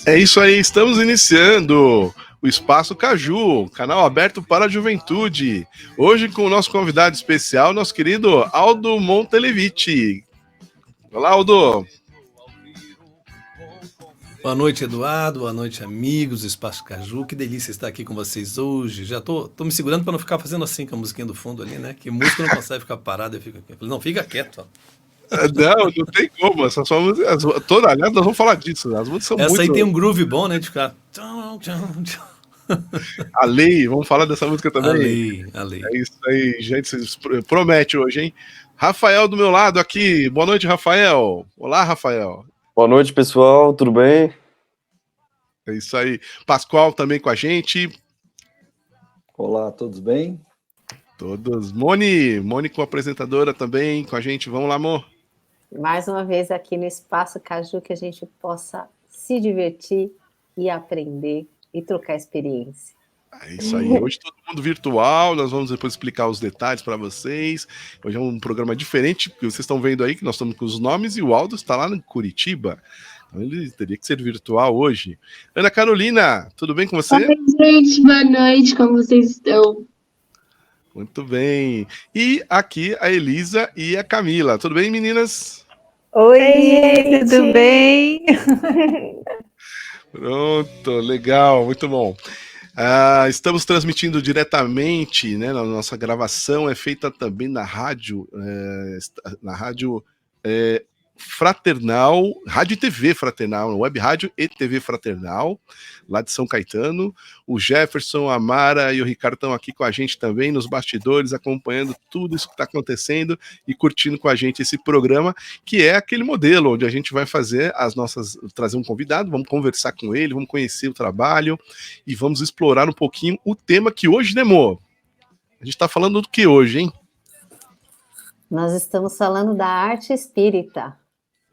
É isso aí, estamos iniciando o Espaço Caju, canal aberto para a juventude. Hoje com o nosso convidado especial, nosso querido Aldo Monteleviti. Olá, Aldo. Boa noite, Eduardo. Boa noite, amigos do Espaço Caju. Que delícia estar aqui com vocês hoje. Já tô me segurando para não ficar fazendo assim com a musiquinha do fundo ali, né? Que música não consegue ficar parado, eu fico aqui. Não, fica quieto. Não tem como. Essas só músicas. Aliás, nós vamos falar disso. As músicas são Essa muito. aí tem um groove bom, né? De ficar. A Lei, vamos falar dessa música também. A lei. É isso aí, gente. Vocês promete hoje, hein? Rafael do meu lado aqui. Boa noite, Rafael. Olá, Rafael. Boa noite, pessoal. Tudo bem? É isso aí. Pascoal também com a gente. Olá, todos bem? Todos. Mônica, apresentadora também com a gente. Vamos lá, amor. Mais uma vez aqui no Espaço Caju, que a gente possa se divertir e aprender e trocar experiência. É isso aí. Hoje todo mundo virtual, nós vamos depois explicar os detalhes para vocês. Hoje é um programa diferente, porque vocês estão vendo aí que nós estamos com os nomes e o Aldo está lá em Curitiba. Então ele teria que ser virtual hoje. Ana Carolina, tudo bem com você? Oi, gente, boa noite, como vocês estão? Muito bem. E aqui a Elisa e a Camila. Tudo bem, meninas? Oi, tudo bem? Pronto, legal, muito bom. Estamos transmitindo diretamente, né? Na nossa gravação é feita também na rádio Fraternal, Rádio e TV Fraternal, Web Rádio e TV Fraternal, lá de São Caetano. O Jefferson, a Mara e o Ricardo estão aqui com a gente também nos bastidores, acompanhando tudo isso que está acontecendo e curtindo com a gente esse programa, que é aquele modelo onde a gente vai fazer trazer um convidado, vamos conversar com ele, vamos conhecer o trabalho e vamos explorar um pouquinho o tema que hoje, né, amor? A gente está falando do que hoje, hein? Nós estamos falando da arte espírita.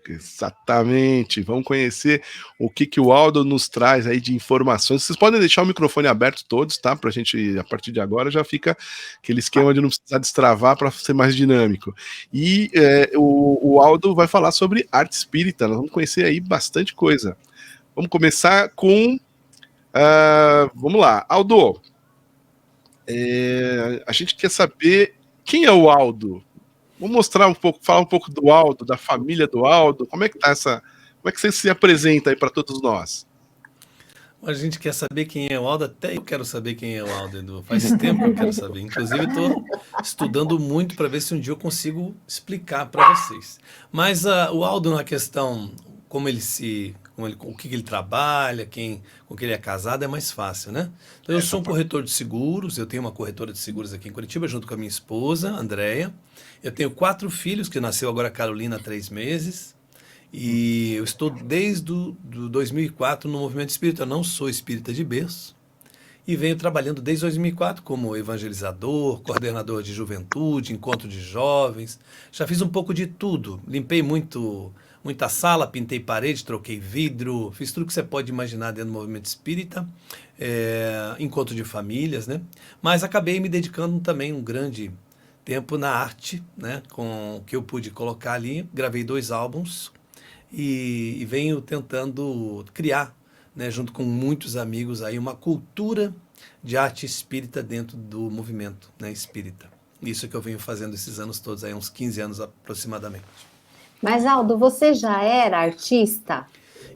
Exatamente, vamos conhecer o que o Aldo nos traz aí de informações. Vocês podem deixar o microfone aberto todos, tá? Pra gente, a partir de agora, já fica aquele esquema de não precisar destravar para ser mais dinâmico. E o Aldo vai falar sobre arte espírita, nós vamos conhecer aí bastante coisa. Vamos começar com... vamos lá, Aldo, a gente quer saber quem é o Aldo. Vamos mostrar um pouco, falar um pouco do Aldo, da família do Aldo. Como é que tá como é que você se apresenta aí para todos nós? A gente quer saber quem é o Aldo, até eu quero saber quem é o Aldo, Edu. Faz tempo que eu quero saber. Inclusive, estou estudando muito para ver se um dia eu consigo explicar para vocês. Mas o Aldo, na questão, o que ele trabalha, com quem ele é casado, é mais fácil, né? Então, eu sou um corretor de seguros, eu tenho uma corretora de seguros aqui em Curitiba, junto com a minha esposa, Andréia. Eu tenho 4 filhos, que nasceu agora a Carolina há 3 meses. E eu estou desde do 2004 no movimento espírita. Eu não sou espírita de berço. E venho trabalhando desde 2004 como evangelizador, coordenador de juventude, encontro de jovens. Já fiz um pouco de tudo. Limpei muita sala, pintei parede, troquei vidro, fiz tudo que você pode imaginar dentro do movimento espírita, encontro de famílias, né? Mas acabei me dedicando também um grande tempo na arte, né? Com o que eu pude colocar ali. Gravei 2 álbuns e venho tentando criar, né, junto com muitos amigos aí, uma cultura de arte espírita dentro do movimento, né, espírita. Isso que eu venho fazendo esses anos todos, aí, uns 15 anos aproximadamente. Mas, Aldo, você já era artista?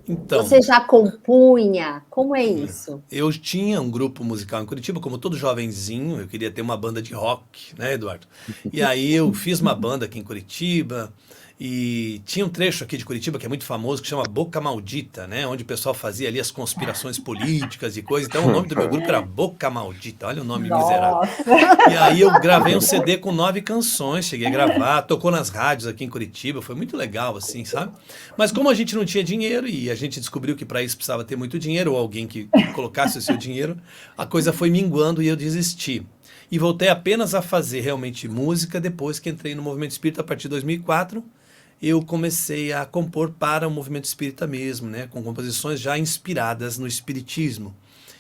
Então, você já compunha? Como é isso? Eu tinha um grupo musical em Curitiba, como todo jovenzinho, eu queria ter uma banda de rock, né, Eduardo? E aí eu fiz uma banda aqui em Curitiba, e tinha um trecho aqui de Curitiba que é muito famoso, que chama Boca Maldita, né? Onde o pessoal fazia ali as conspirações políticas e coisas. Então o nome do meu grupo era Boca Maldita, olha o nome miserável. E aí eu gravei um CD com 9 canções, cheguei a gravar, tocou nas rádios aqui em Curitiba, foi muito legal, assim, sabe? Mas como a gente não tinha dinheiro e a gente descobriu que para isso precisava ter muito dinheiro, ou alguém que colocasse o seu dinheiro, a coisa foi minguando e eu desisti. E voltei apenas a fazer realmente música depois que entrei no movimento espírita a partir de 2004. Eu comecei a compor para o movimento espírita mesmo, né, com composições já inspiradas no espiritismo.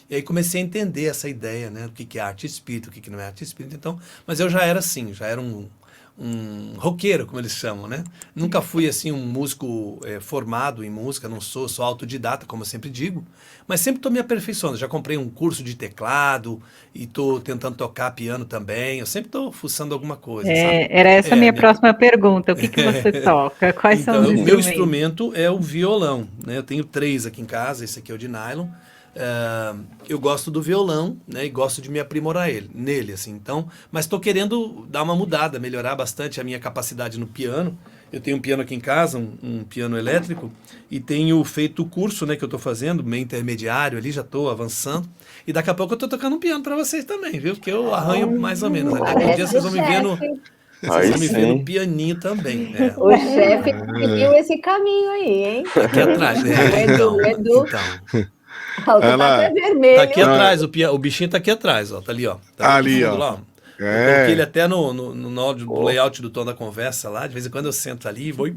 E aí comecei a entender essa ideia, né, do que é arte espírita, o que não é arte espírita. Então, mas eu já era assim, já era um um roqueiro, como eles chamam, né? Nunca fui assim um músico formado em música, não sou autodidata, como eu sempre digo, mas sempre estou me aperfeiçoando. Já comprei um curso de teclado e estou tentando tocar piano também. Eu sempre estou fuçando alguma coisa, sabe? Era essa a minha próxima pergunta. O que você toca? Quais são os Então, o instrumentos? meu instrumento é o violão, né? Eu tenho 3 aqui em casa, esse aqui é o de nylon. Eu gosto do violão, né, e gosto de me aprimorar nele, assim. Então, mas estou querendo dar uma mudada, melhorar bastante a minha capacidade no piano. Eu tenho um piano aqui em casa, um piano elétrico, e tenho feito o curso, né, que eu estou fazendo, meio intermediário ali, já estou avançando. E daqui a pouco eu estou tocando um piano para vocês também, viu? Porque eu arranho mais ou menos. Daqui a um dia vocês vão me ver no, vocês vão me ver no pianinho também. O chefe seguiu esse caminho aí, hein? Aqui atrás, né? O Edu. Ela Tá vermelho. Tá aqui atrás, o bichinho tá aqui atrás, ó. Tá ali, ó. Tá ali, fundo, ó. lá, ó. Eu coloquei ele até no áudio, do layout do tom da conversa lá. De vez em quando eu sento ali e vou e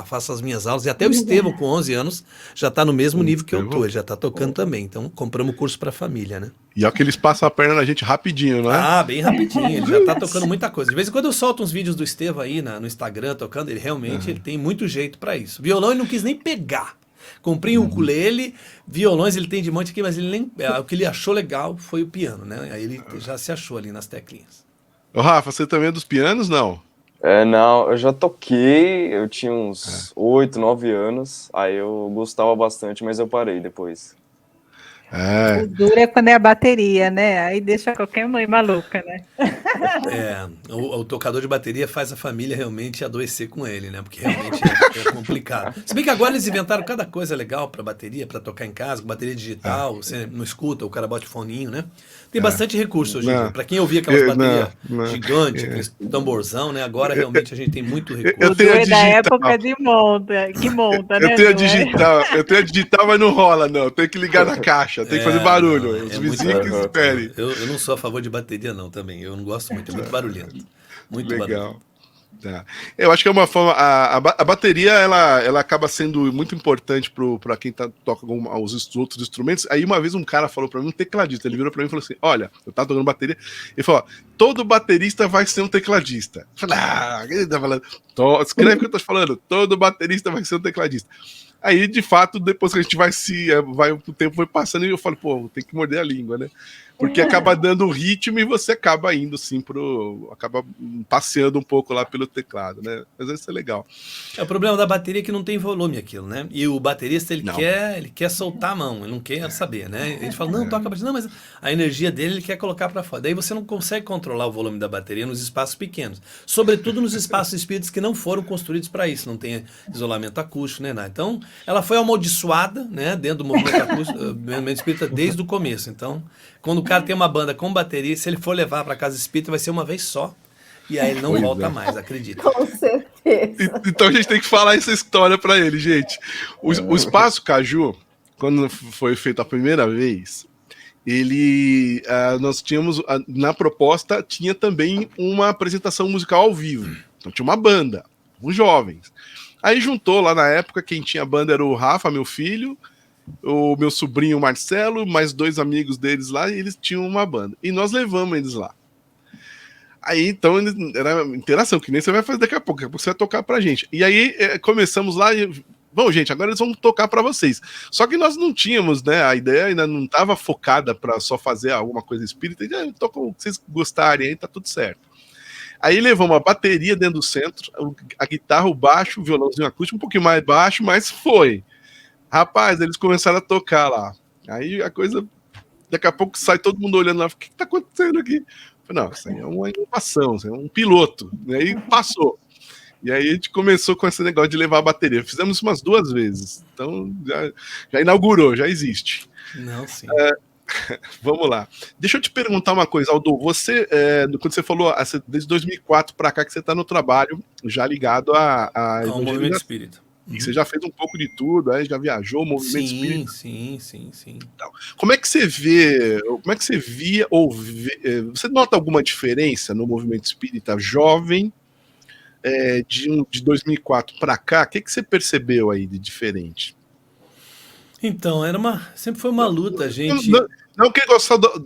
faço as minhas aulas. E até o Estevão, com 11 anos, já tá no mesmo nível que eu tô. Ele já tá tocando também. Então, compramos curso pra família, né? E é que eles passam a perna na gente rapidinho, não é? Ah, bem rapidinho. Ele já tá tocando muita coisa. De vez em quando eu solto uns vídeos do Estevão aí no Instagram tocando. Ele realmente ele tem muito jeito pra isso. Violão ele não quis nem pegar. Comprei um ukulele, violões ele tem de monte aqui, mas ele nem, o que ele achou legal foi o piano, né? Aí ele já se achou ali nas teclinhas. Ô, Rafa, você também é dos pianos, não? Não, eu já toquei, eu tinha uns 8, 9 anos, aí eu gostava bastante, mas eu parei depois. O duro é quando é a bateria, né? Aí deixa qualquer mãe maluca, né? O tocador de bateria faz a família realmente adoecer com ele, né? Porque realmente é complicado. Se bem que agora eles inventaram cada coisa legal para bateria, para tocar em casa, com bateria digital, você não escuta, o cara bota o foninho, né? Tem bastante recurso hoje em dia. Para quem ouvia aquelas baterias gigantes, aqueles tamborzão, né? Agora realmente a gente tem muito recurso. O duro é da época de que monta, né? Eu tenho a digital, mas não rola, não. Eu tenho que ligar na caixa, tem que fazer barulho. Os vizinhos que esperem. Eu não sou a favor de bateria, não, também. Eu não gosto muito, é muito barulhento. Muito legal. Barulhento. Tá. Eu acho que é uma forma. A bateria ela acaba sendo muito importante para quem toca os outros instrumentos. Aí uma vez um cara falou para mim, um tecladista, ele virou para mim e falou assim: olha, eu tava tocando bateria. Ele falou: todo baterista vai ser um tecladista. Eu falei: ele tá falando? Escreve o que eu tô falando: todo baterista vai ser um tecladista. Aí, de fato, depois que a gente o tempo foi passando e eu falo, pô, tem que morder a língua, né? Porque acaba dando o ritmo e você acaba indo, assim, acaba passeando um pouco lá pelo teclado, né? Mas isso é legal. O problema da bateria é que não tem volume aquilo, né? E o baterista, ele quer soltar a mão, ele não quer saber, né? Ele fala, não, toca a bateria. Não, mas a energia dele, ele quer colocar para fora. Daí você não consegue controlar o volume da bateria nos espaços pequenos. Sobretudo nos espaços espíritas que não foram construídos para isso. Não tem isolamento acústico, né? Então, ela foi amaldiçoada, né? Dentro do movimento acústico, movimento espírita desde o começo. Então, quando o cara tem uma banda com bateria, se ele for levar para casa espírita, vai ser uma vez só. E aí ele não volta mais, acredita. Com certeza. Então a gente tem que falar essa história para ele, gente. O Espaço Caju, quando foi feito a primeira vez, nós tínhamos, na proposta, tinha também uma apresentação musical ao vivo. Então tinha uma banda, uns jovens. Aí juntou lá na época, quem tinha banda era o Rafa, meu filho, o meu sobrinho Marcelo, mais 2 amigos deles lá, e eles tinham uma banda. E nós levamos eles lá. Aí, então, era interação, que nem você vai fazer daqui a pouco você vai tocar pra gente. E aí, começamos lá e... Bom, gente, agora eles vão tocar para vocês. Só que nós não tínhamos, né? A ideia ainda não estava focada para só fazer alguma coisa espírita. Toca o que vocês gostarem, aí tá tudo certo. Aí levamos a bateria dentro do centro, a guitarra, o baixo, o violãozinho acústico, um pouquinho mais baixo, mas foi. Rapaz, eles começaram a tocar lá. Aí a coisa... Daqui a pouco sai todo mundo olhando lá. O que tá acontecendo aqui? Não, isso aí é uma inovação, isso é um piloto. E aí passou. E aí a gente começou com esse negócio de levar a bateria. Fizemos umas 2 vezes. Então já inaugurou, já existe. Não, sim. Vamos lá. Deixa eu te perguntar uma coisa, Aldo. Você, quando você falou, desde 2004 para cá que você está no trabalho, já ligado ao movimento espírita. E você já fez um pouco de tudo, aí já viajou, movimento espírita. Sim. Então, como é que você vê, como é que você via ou você nota alguma diferença no movimento espírita jovem de 2004 para cá? O que você percebeu aí de diferente? Então, sempre foi uma luta, gente. Não que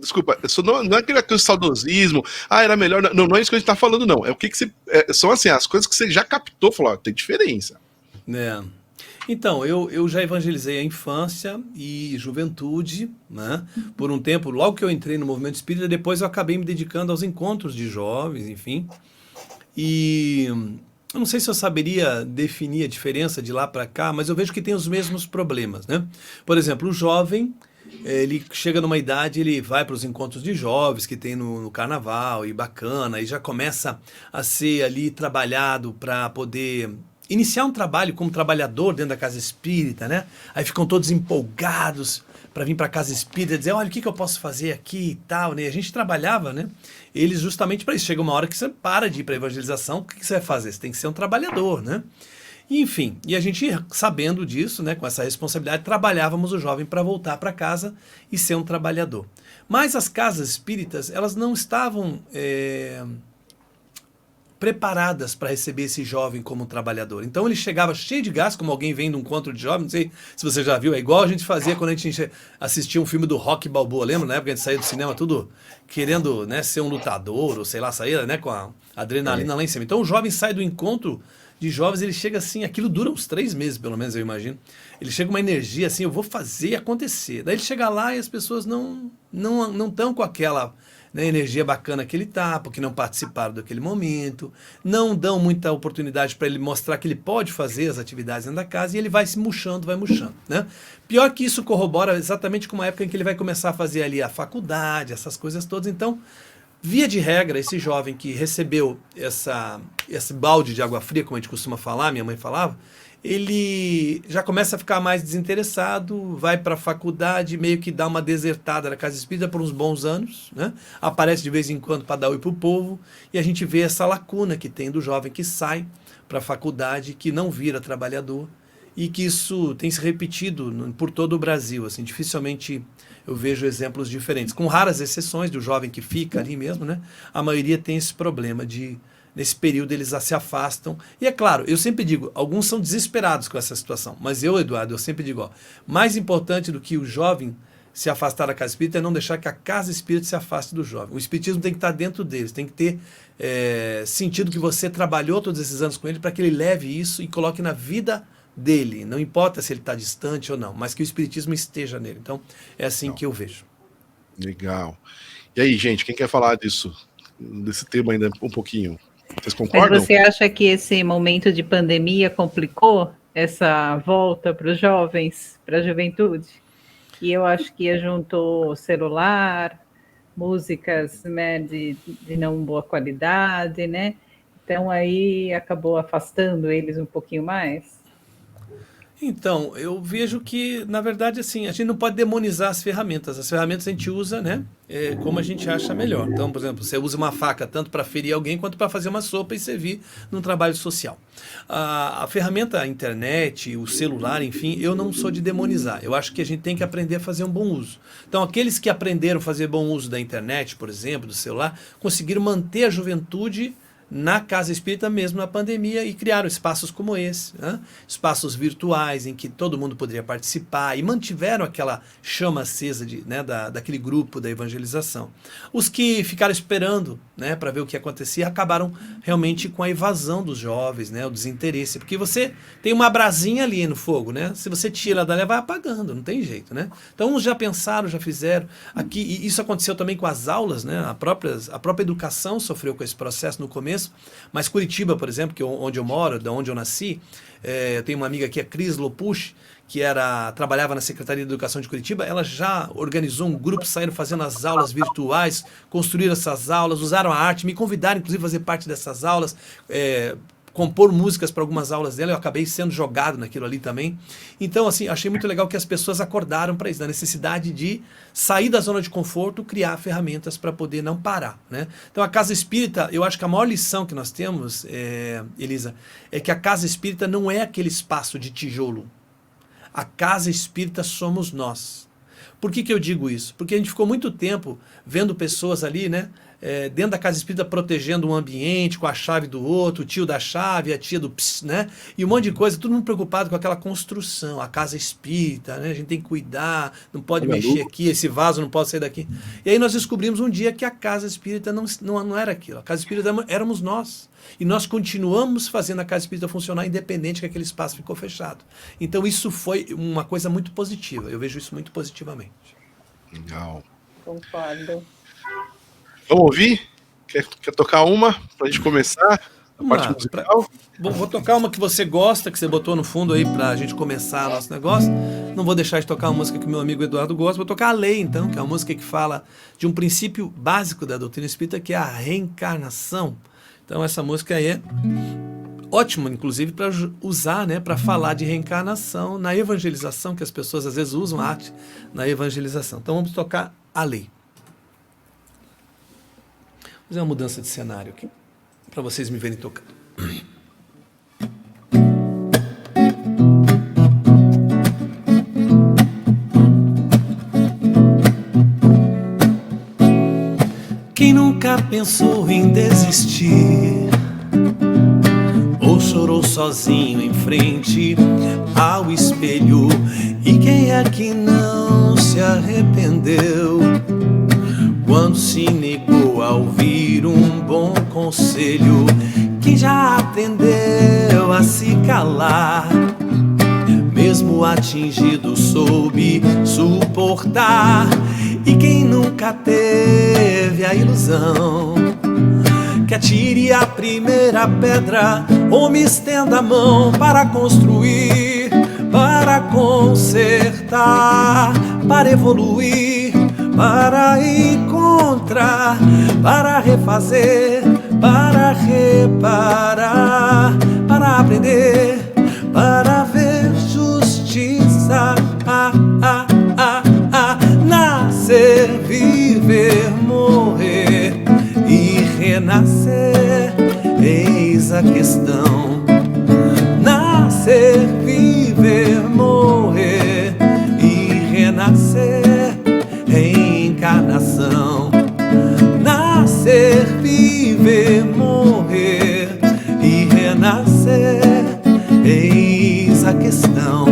desculpa, isso não é aquele saudosismo, era melhor. Não é isso que a gente tá falando, não. É o que você. São assim, as coisas que você já captou, falou, tem diferença. Então, eu já evangelizei a infância e juventude, né? Por um tempo, logo que eu entrei no movimento espírita, depois eu acabei me dedicando aos encontros de jovens, enfim. E eu não sei se eu saberia definir a diferença de lá para cá, mas eu vejo que tem os mesmos problemas, né? Por exemplo, o jovem, ele chega numa idade, ele vai para os encontros de jovens que tem no carnaval e bacana, e já começa a ser ali trabalhado para poder iniciar um trabalho como trabalhador dentro da casa espírita, né? Aí ficam todos empolgados para vir para a casa espírita e dizer, olha, o que eu posso fazer aqui e tal, né? A gente trabalhava, né? Eles justamente para isso. Chega uma hora que você para de ir para a evangelização, o que você vai fazer? Você tem que ser um trabalhador, né? E, enfim, e a gente, sabendo disso, né, com essa responsabilidade, trabalhávamos o jovem para voltar para casa e ser um trabalhador. Mas as casas espíritas, elas não estavam preparadas para receber esse jovem como trabalhador. Então ele chegava cheio de gás, como alguém vem de um encontro de jovem, não sei se você já viu, é igual a gente fazia quando a gente assistia um filme do Rocky Balboa, lembra? Na época a gente saía do cinema tudo querendo, né, ser um lutador, ou sei lá, saía, né, com a adrenalina lá em cima. Então o jovem sai do encontro de jovens, ele chega assim, aquilo dura uns 3 meses, pelo menos, eu imagino. Ele chega com uma energia assim, eu vou fazer acontecer. Daí ele chega lá e as pessoas não estão com aquela, né, energia bacana que ele tá, porque não participaram daquele momento, não dão muita oportunidade para ele mostrar que ele pode fazer as atividades dentro da casa, e ele vai se murchando, né? Pior que isso corrobora exatamente com uma época em que ele vai começar a fazer ali a faculdade, essas coisas todas. Então, via de regra, esse jovem que recebeu esse balde de água fria, como a gente costuma falar, minha mãe falava, ele já começa a ficar mais desinteressado, vai para a faculdade, meio que dá uma desertada na casa espírita por uns bons anos, né? Aparece de vez em quando para dar oi para o povo, e a gente vê essa lacuna que tem do jovem que sai para a faculdade, que não vira trabalhador, e que isso tem se repetido por todo o Brasil. Assim, dificilmente eu vejo exemplos diferentes, com raras exceções do jovem que fica ali mesmo, né? A maioria tem esse problema de, nesse período, eles se afastam. E é claro, eu sempre digo, alguns são desesperados com essa situação, mas eu, Eduardo, eu sempre digo, mais importante do que o jovem se afastar da casa espírita é não deixar que a casa espírita se afaste do jovem. O espiritismo tem que estar dentro deles, tem que ter sentido que você trabalhou todos esses anos com ele para que ele leve isso e coloque na vida dele, não importa se ele está distante ou não, mas que o espiritismo esteja nele. Então, é assim que eu vejo. Legal. E aí, gente, quem quer falar desse tema ainda um pouquinho? Vocês concordam? Mas você acha que esse momento de pandemia complicou essa volta para os jovens, para a juventude? E eu acho que juntou celular, músicas, né, de não boa qualidade, né? Então aí acabou afastando eles um pouquinho mais. Então, eu vejo que, na verdade, assim, a gente não pode demonizar as ferramentas. As ferramentas a gente usa, né, como a gente acha melhor. Então, por exemplo, você usa uma faca tanto para ferir alguém quanto para fazer uma sopa e servir num trabalho social. A ferramenta, a internet, o celular, enfim, eu não sou de demonizar. Eu acho que a gente tem que aprender a fazer um bom uso. Então, aqueles que aprenderam a fazer bom uso da internet, por exemplo, do celular, conseguiram manter a juventude na casa espírita mesmo na pandemia e criaram espaços como esse, né? Espaços virtuais em que todo mundo poderia participar e mantiveram aquela chama acesa daquele grupo da evangelização. Os que ficaram esperando, né, para ver o que acontecia acabaram realmente com a evasão dos jovens, né, o desinteresse, porque você tem uma brasinha ali no fogo, né? Se você tira dali, vai apagando, não tem jeito, né? Então uns já pensaram, já fizeram. Aqui, e isso aconteceu também com as aulas, né? A própria educação sofreu com esse processo no começo. Mas Curitiba, por exemplo, que onde eu moro, da onde eu nasci, eu tenho uma amiga aqui, a Cris Lopucci, que trabalhava na Secretaria de Educação de Curitiba. Ela já organizou um grupo, saíram fazendo as aulas virtuais, construíram essas aulas, usaram a arte, me convidaram inclusive a fazer parte dessas aulas, compor músicas para algumas aulas dela. Eu acabei sendo jogado naquilo ali também. Então, assim, achei muito legal que as pessoas acordaram para isso, da necessidade de sair da zona de conforto, criar ferramentas para poder não parar, né? Então, a casa espírita, eu acho que a maior lição que nós temos, Elisa, é que a casa espírita não é aquele espaço de tijolo. A casa espírita somos nós. Por que eu digo isso? Porque a gente ficou muito tempo vendo pessoas ali, né, dentro da casa espírita protegendo um ambiente, com a chave do outro, o tio da chave, a tia do ps, né? E um monte de coisa, todo mundo preocupado com aquela construção, a casa espírita, né? A gente tem que cuidar, não pode mexer aqui, esse vaso não pode sair daqui. E aí nós descobrimos um dia que a casa espírita não era aquilo. A casa espírita éramos nós. E nós continuamos fazendo a casa espírita funcionar independente que aquele espaço ficou fechado. Então isso foi uma coisa muito positiva. Eu vejo isso muito positivamente. Legal. Concordo. Vamos ouvir? Quer tocar uma pra gente começar a Vamos parte lá, musical? Vou tocar uma que você gosta, que você botou no fundo aí pra gente começar nosso negócio. Não vou deixar de tocar uma música que meu amigo Eduardo gosta. Vou tocar A Lei, então, que é uma música que fala de um princípio básico da doutrina espírita, que é a reencarnação. Então essa música aí é ótima, inclusive, para usar, né, para falar de reencarnação na evangelização, que as pessoas às vezes usam a arte na evangelização. Então vamos tocar A Lei. Vou fazer uma mudança de cenário aqui, para vocês me verem tocando. Quem nunca pensou em desistir, ou chorou sozinho em frente ao espelho, e quem é que não se arrependeu quando se negou a ouvir um bom conselho? Quem já aprendeu a se calar, mesmo atingido soube suportar? E quem nunca teve a ilusão, que atire a primeira pedra ou me estenda a mão para construir, para consertar, para evoluir, para encontrar, para refazer, para reparar, para aprender, para ver justiça, nascer, viver, morrer e renascer. Eis a questão. Nascer, viver, morrer e renascer. Reencarnação. Nascer, viver, morrer e renascer. Eis a questão.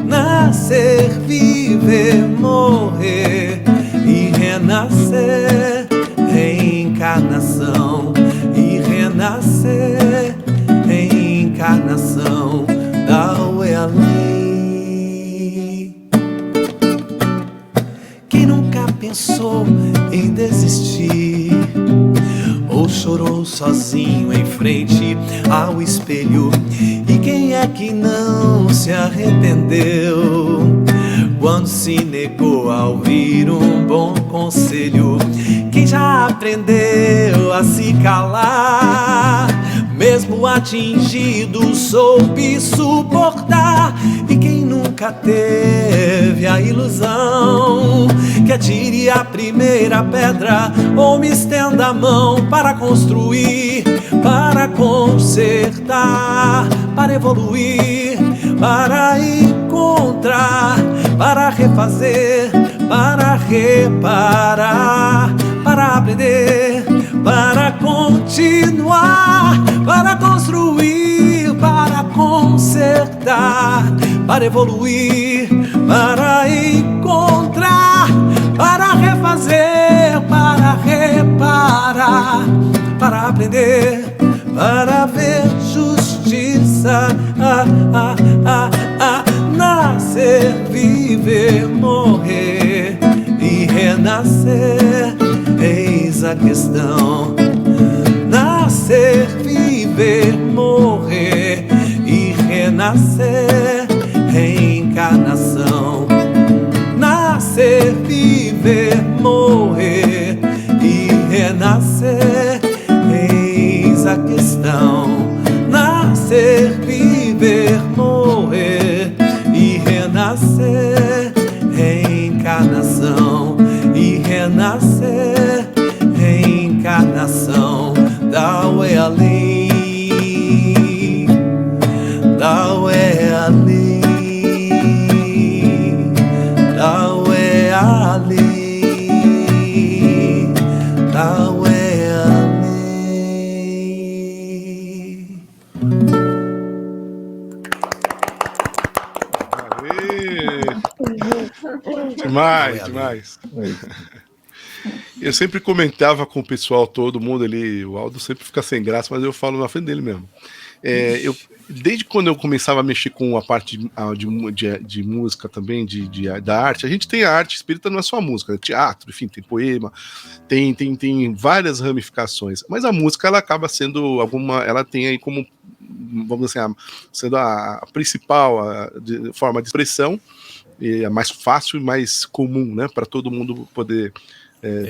Nascer, viver, morrer e renascer. Reencarnação e renascer. Reencarnação, tal é a lei. Quem nunca pensou em desistir, ou chorou sozinho em frente ao espelho, e quem é que não se arrependeu quando se negou a ouvir um bom conselho? Quem já aprendeu a se calar, mesmo atingido soube suportar? E quem nunca teve a ilusão, que atire a primeira pedra ou me estenda a mão para construir, para consertar, para evoluir, para encontrar, para refazer, para reparar, para aprender, para continuar, para construir, para consertar, para evoluir, para encontrar, para refazer, para reparar, para aprender, para ver justiça, nascer, viver, morrer e renascer. Eis a questão. Nascer, viver, morrer e renascer. Reencarnação. Nascer, viver, morrer e renascer. Eis a questão. Nascer, viver, morrer e renascer. Reencarnação e renascer. Reencarnação, tal é a lei. Tal é a lei. Tal é a lei. Tal Demais, Não é a lei. demais. É. Eu sempre comentava com o pessoal, todo mundo ali, o Aldo sempre fica sem graça, mas eu falo na frente dele mesmo. Desde quando eu começava a mexer com a parte de música também, da arte, a gente tem a arte espírita, não é só música, é teatro, enfim, tem poema, tem várias ramificações, mas a música, ela acaba sendo ela tem aí como, vamos dizer assim, sendo a principal forma de expressão, e a mais fácil e mais comum, né, para todo mundo poder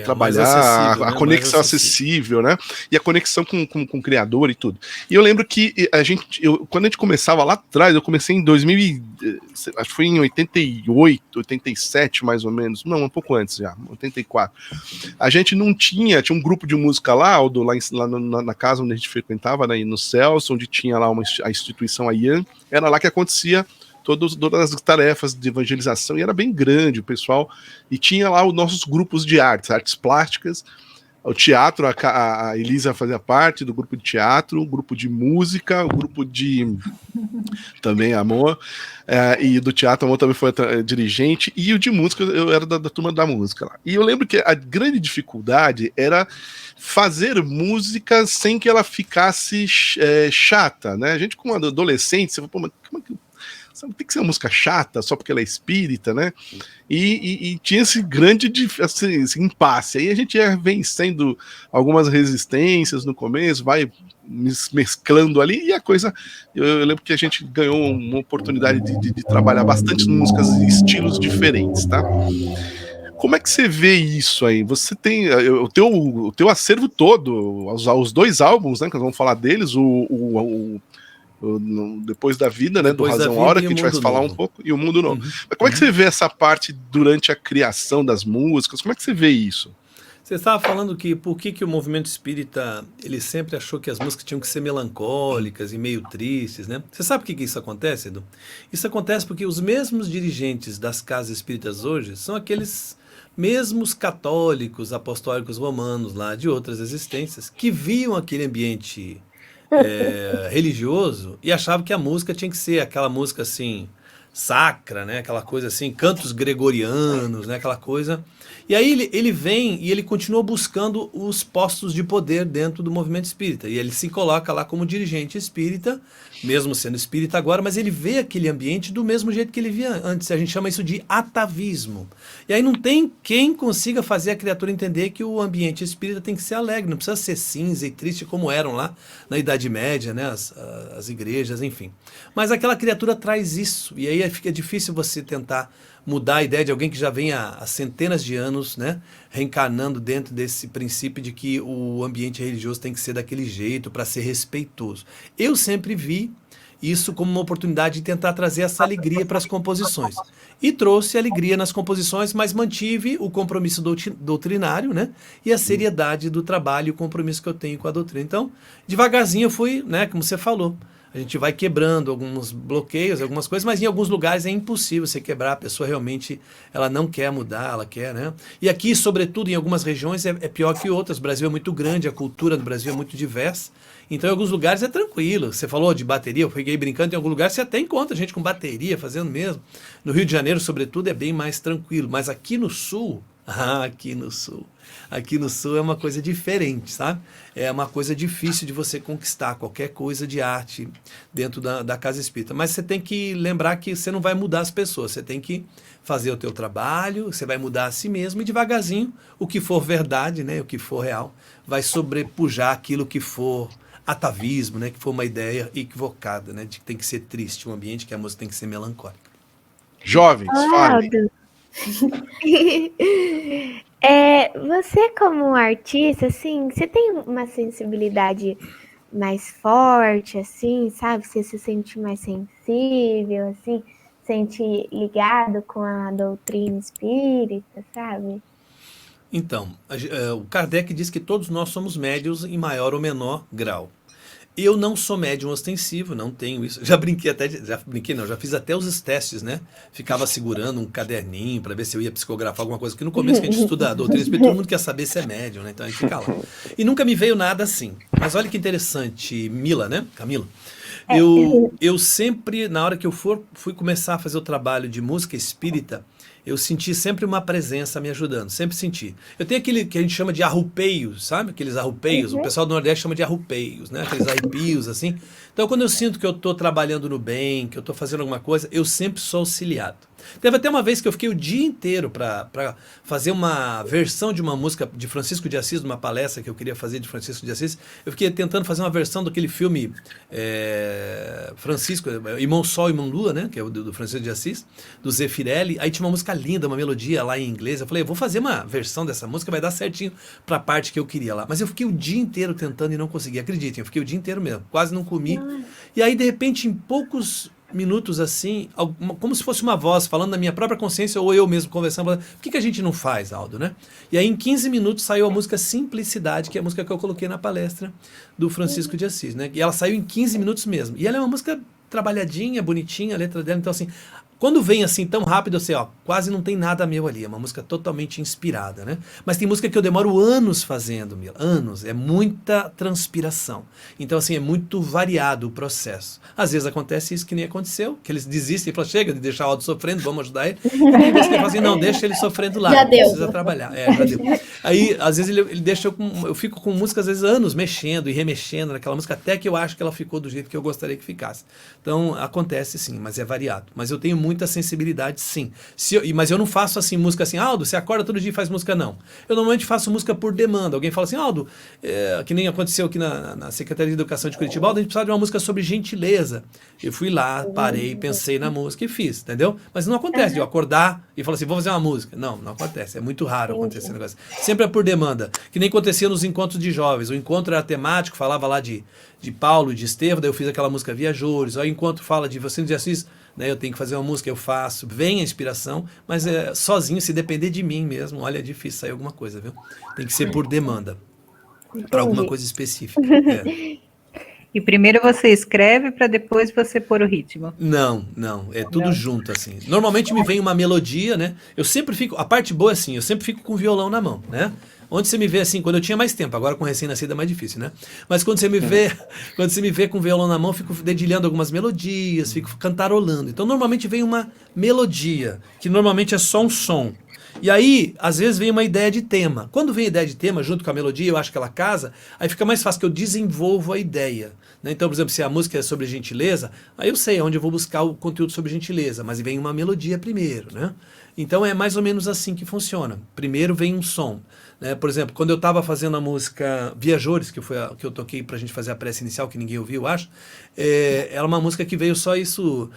trabalhar, a conexão acessível, né? E a conexão com o criador e tudo. E eu lembro que quando a gente começava lá atrás, eu comecei em 2000, acho que foi em 88, 87 mais ou menos, não, um pouco antes já, 84. A gente não tinha um grupo de música lá, Aldo, lá na casa onde a gente frequentava, né, no Celso, onde tinha lá a instituição IAN, era lá que acontecia todas as tarefas de evangelização, e era bem grande o pessoal, e tinha lá os nossos grupos de artes plásticas, o teatro, a Elisa fazia parte do grupo de teatro, o grupo de música, o grupo de também Amor, e do teatro Amor também foi dirigente, e o de música, eu era da turma da música lá. E eu lembro que a grande dificuldade era fazer música sem que ela ficasse chata, né? A gente, como adolescente, você fala, pô, mas como é que tem que ser uma música chata só porque ela é espírita, né? E tinha esse grande esse impasse. Aí a gente ia vencendo algumas resistências no começo, vai mesclando ali, e a coisa. Eu lembro que a gente ganhou uma oportunidade de trabalhar bastante músicas e estilos diferentes, tá? Como é que você vê isso aí? Você tem o teu acervo todo, os 2 álbuns, né? Que nós vamos falar deles, Depois da Vida, né, Depois do Razão da Vida Hora, e que a o gente vai Mundo falar Novo. um pouco, e o Mundo Novo. Mas como é que você vê essa parte durante a criação das músicas? Como é que você vê isso? Você estava falando que por que o movimento espírita ele sempre achou que as músicas tinham que ser melancólicas e meio tristes, né? Você sabe por que isso acontece, Edu? Isso acontece porque os mesmos dirigentes das casas espíritas hoje são aqueles mesmos católicos, apostólicos romanos lá de outras existências que viam aquele ambiente religioso e achavam que a música tinha que ser aquela música assim sacra, né? Aquela coisa assim, cantos gregorianos, né? Aquela coisa. E aí ele vem e ele continua buscando os postos de poder dentro do movimento espírita. E ele se coloca lá como dirigente espírita, mesmo sendo espírita agora, mas ele vê aquele ambiente do mesmo jeito que ele via antes. A gente chama isso de atavismo. E aí não tem quem consiga fazer a criatura entender que o ambiente espírita tem que ser alegre, não precisa ser cinza e triste como eram lá na Idade Média, né? As igrejas, enfim. Mas aquela criatura traz isso, e aí fica difícil você tentar mudar a ideia de alguém que já vem há centenas de anos, né, reencarnando dentro desse princípio de que o ambiente religioso tem que ser daquele jeito para ser respeitoso. Eu sempre vi isso como uma oportunidade de tentar trazer essa alegria para as composições. E trouxe alegria nas composições, mas mantive o compromisso doutrinário, né, e a seriedade do trabalho e o compromisso que eu tenho com a doutrina. Então, devagarzinho eu fui, né, como você falou, a gente vai quebrando alguns bloqueios, algumas coisas, mas em alguns lugares é impossível você quebrar, a pessoa realmente ela não quer mudar, ela quer, né? E aqui, sobretudo, em algumas regiões é pior que outras. O Brasil é muito grande, a cultura do Brasil é muito diversa. Então, em alguns lugares é tranquilo. Você falou de bateria, eu fiquei brincando, em algum lugar você até encontra gente com bateria fazendo mesmo. No Rio de Janeiro, sobretudo, é bem mais tranquilo. Mas aqui no Sul, aqui no Sul é uma coisa diferente, sabe? É uma coisa difícil de você conquistar qualquer coisa de arte dentro da casa espírita. Mas você tem que lembrar que você não vai mudar as pessoas, você tem que fazer o teu trabalho, você vai mudar a si mesmo e devagarzinho, o que for verdade, né, o que for real, vai sobrepujar aquilo que for atavismo, né, que for uma ideia equivocada, né, de que tem que ser triste o ambiente, que a música tem que ser melancólica. Jovens, fale. Aldo. Você como artista, assim, você tem uma sensibilidade mais forte, assim, sabe? Você se sente mais sensível, assim, sente ligado com a doutrina espírita, sabe? Então, o Kardec diz que todos nós somos médiuns em maior ou menor grau. Eu não sou médium ostensivo, não tenho isso. Já fiz até os testes, né? Ficava segurando um caderninho para ver se eu ia psicografar alguma coisa, que no começo que a gente estuda a doutrina espírita, todo mundo quer saber se é médium, né? Então a gente fica lá. E nunca me veio nada assim. Mas olha que interessante, Camila. Eu sempre, na hora que eu fui começar a fazer o trabalho de música espírita, eu senti sempre uma presença me ajudando, sempre senti. Eu tenho aquele que a gente chama de arrupeios, sabe? Aqueles arrupeios, o pessoal do Nordeste chama de arrupeios, né? Aqueles arrepios, assim. Então, quando eu sinto que eu estou trabalhando no bem, que eu estou fazendo alguma coisa, eu sempre sou auxiliado. Teve até uma vez que eu fiquei o dia inteiro para fazer uma versão de uma música de Francisco de Assis, de uma palestra que eu queria fazer de Francisco de Assis. Eu fiquei tentando fazer uma versão daquele filme Francisco, Irmão Sol e Irmão Lua, né? Que é o do Francisco de Assis, do Zeffirelli. Aí tinha uma música linda, uma melodia lá em inglês. Eu falei, eu vou fazer uma versão dessa música, vai dar certinho para a parte que eu queria lá. Mas eu fiquei o dia inteiro tentando e não consegui. Acreditem, eu fiquei o dia inteiro mesmo, quase não comi. E aí, de repente, em poucos minutos assim, como se fosse uma voz falando na minha própria consciência ou eu mesmo conversando, falando, por que a gente não faz, Aldo, né? E aí em 15 minutos saiu a música Simplicidade, que é a música que eu coloquei na palestra do Francisco de Assis, né? E ela saiu em 15 minutos mesmo. E ela é uma música trabalhadinha, bonitinha, a letra dela, então assim, quando vem assim tão rápido, eu sei, ó, quase não tem nada meu ali, é uma música totalmente inspirada, né? Mas tem música que eu demoro anos fazendo, Mila, anos, é muita transpiração. Então assim, é muito variado o processo. Às vezes acontece isso que nem aconteceu, que eles desistem e falam, chega de deixar o Aldo sofrendo, vamos ajudar ele. E tem vezes que ele fala assim, não, deixa ele sofrendo lá, Já deu. precisa trabalhar. Já deu. Aí, às vezes, ele deixa eu fico com música, às vezes, anos mexendo e remexendo naquela música, até que eu acho que ela ficou do jeito que eu gostaria que ficasse. Então, acontece sim, mas é variado. Mas eu tenho muita sensibilidade, sim. Mas eu não faço assim, música assim, Aldo, você acorda todo dia e faz música, não. Eu normalmente faço música por demanda. Alguém fala assim, Aldo, que nem aconteceu aqui na Secretaria de Educação de Curitiba, Aldo, a gente precisava de uma música sobre gentileza. Eu fui lá, parei, pensei na música e fiz, entendeu? Mas não acontece de eu acordar e falar assim, vou fazer uma música. Não, não acontece. É muito raro acontecer esse negócio. Sempre é por demanda. Que nem acontecia nos encontros de jovens. O encontro era temático, falava lá de Paulo, de Estevão, daí eu fiz aquela música Viajores. Aí o encontro fala de Francisco de Assis, né, eu tenho que fazer uma música, eu faço. Vem a inspiração, mas sozinho, se depender de mim mesmo, olha, é difícil sair alguma coisa, viu? Tem que ser por demanda. Para alguma coisa específica. E primeiro você escreve para depois você pôr o ritmo. Não, é tudo junto, assim. Normalmente me vem uma melodia, né? Eu sempre fico, a parte boa é assim, eu sempre fico com o violão na mão, né? Onde você me vê assim, quando eu tinha mais tempo, agora com recém-nascido é mais difícil, né? Mas quando você me vê com o violão na mão, eu fico dedilhando algumas melodias, fico cantarolando. Então normalmente vem uma melodia, que normalmente é só um som. E aí, às vezes, vem uma ideia de tema. Quando vem a ideia de tema, junto com a melodia, eu acho que ela casa, aí fica mais fácil, que eu desenvolvo a ideia. Né? Então, por exemplo, se a música é sobre gentileza, aí eu sei onde eu vou buscar o conteúdo sobre gentileza, mas vem uma melodia primeiro, né? Então, é mais ou menos assim que funciona. Primeiro vem um som. Né? Por exemplo, quando eu estava fazendo a música Viajores, que foi a que eu toquei pra gente fazer a prece inicial, que ninguém ouviu, eu acho, ela é uma música que veio só isso.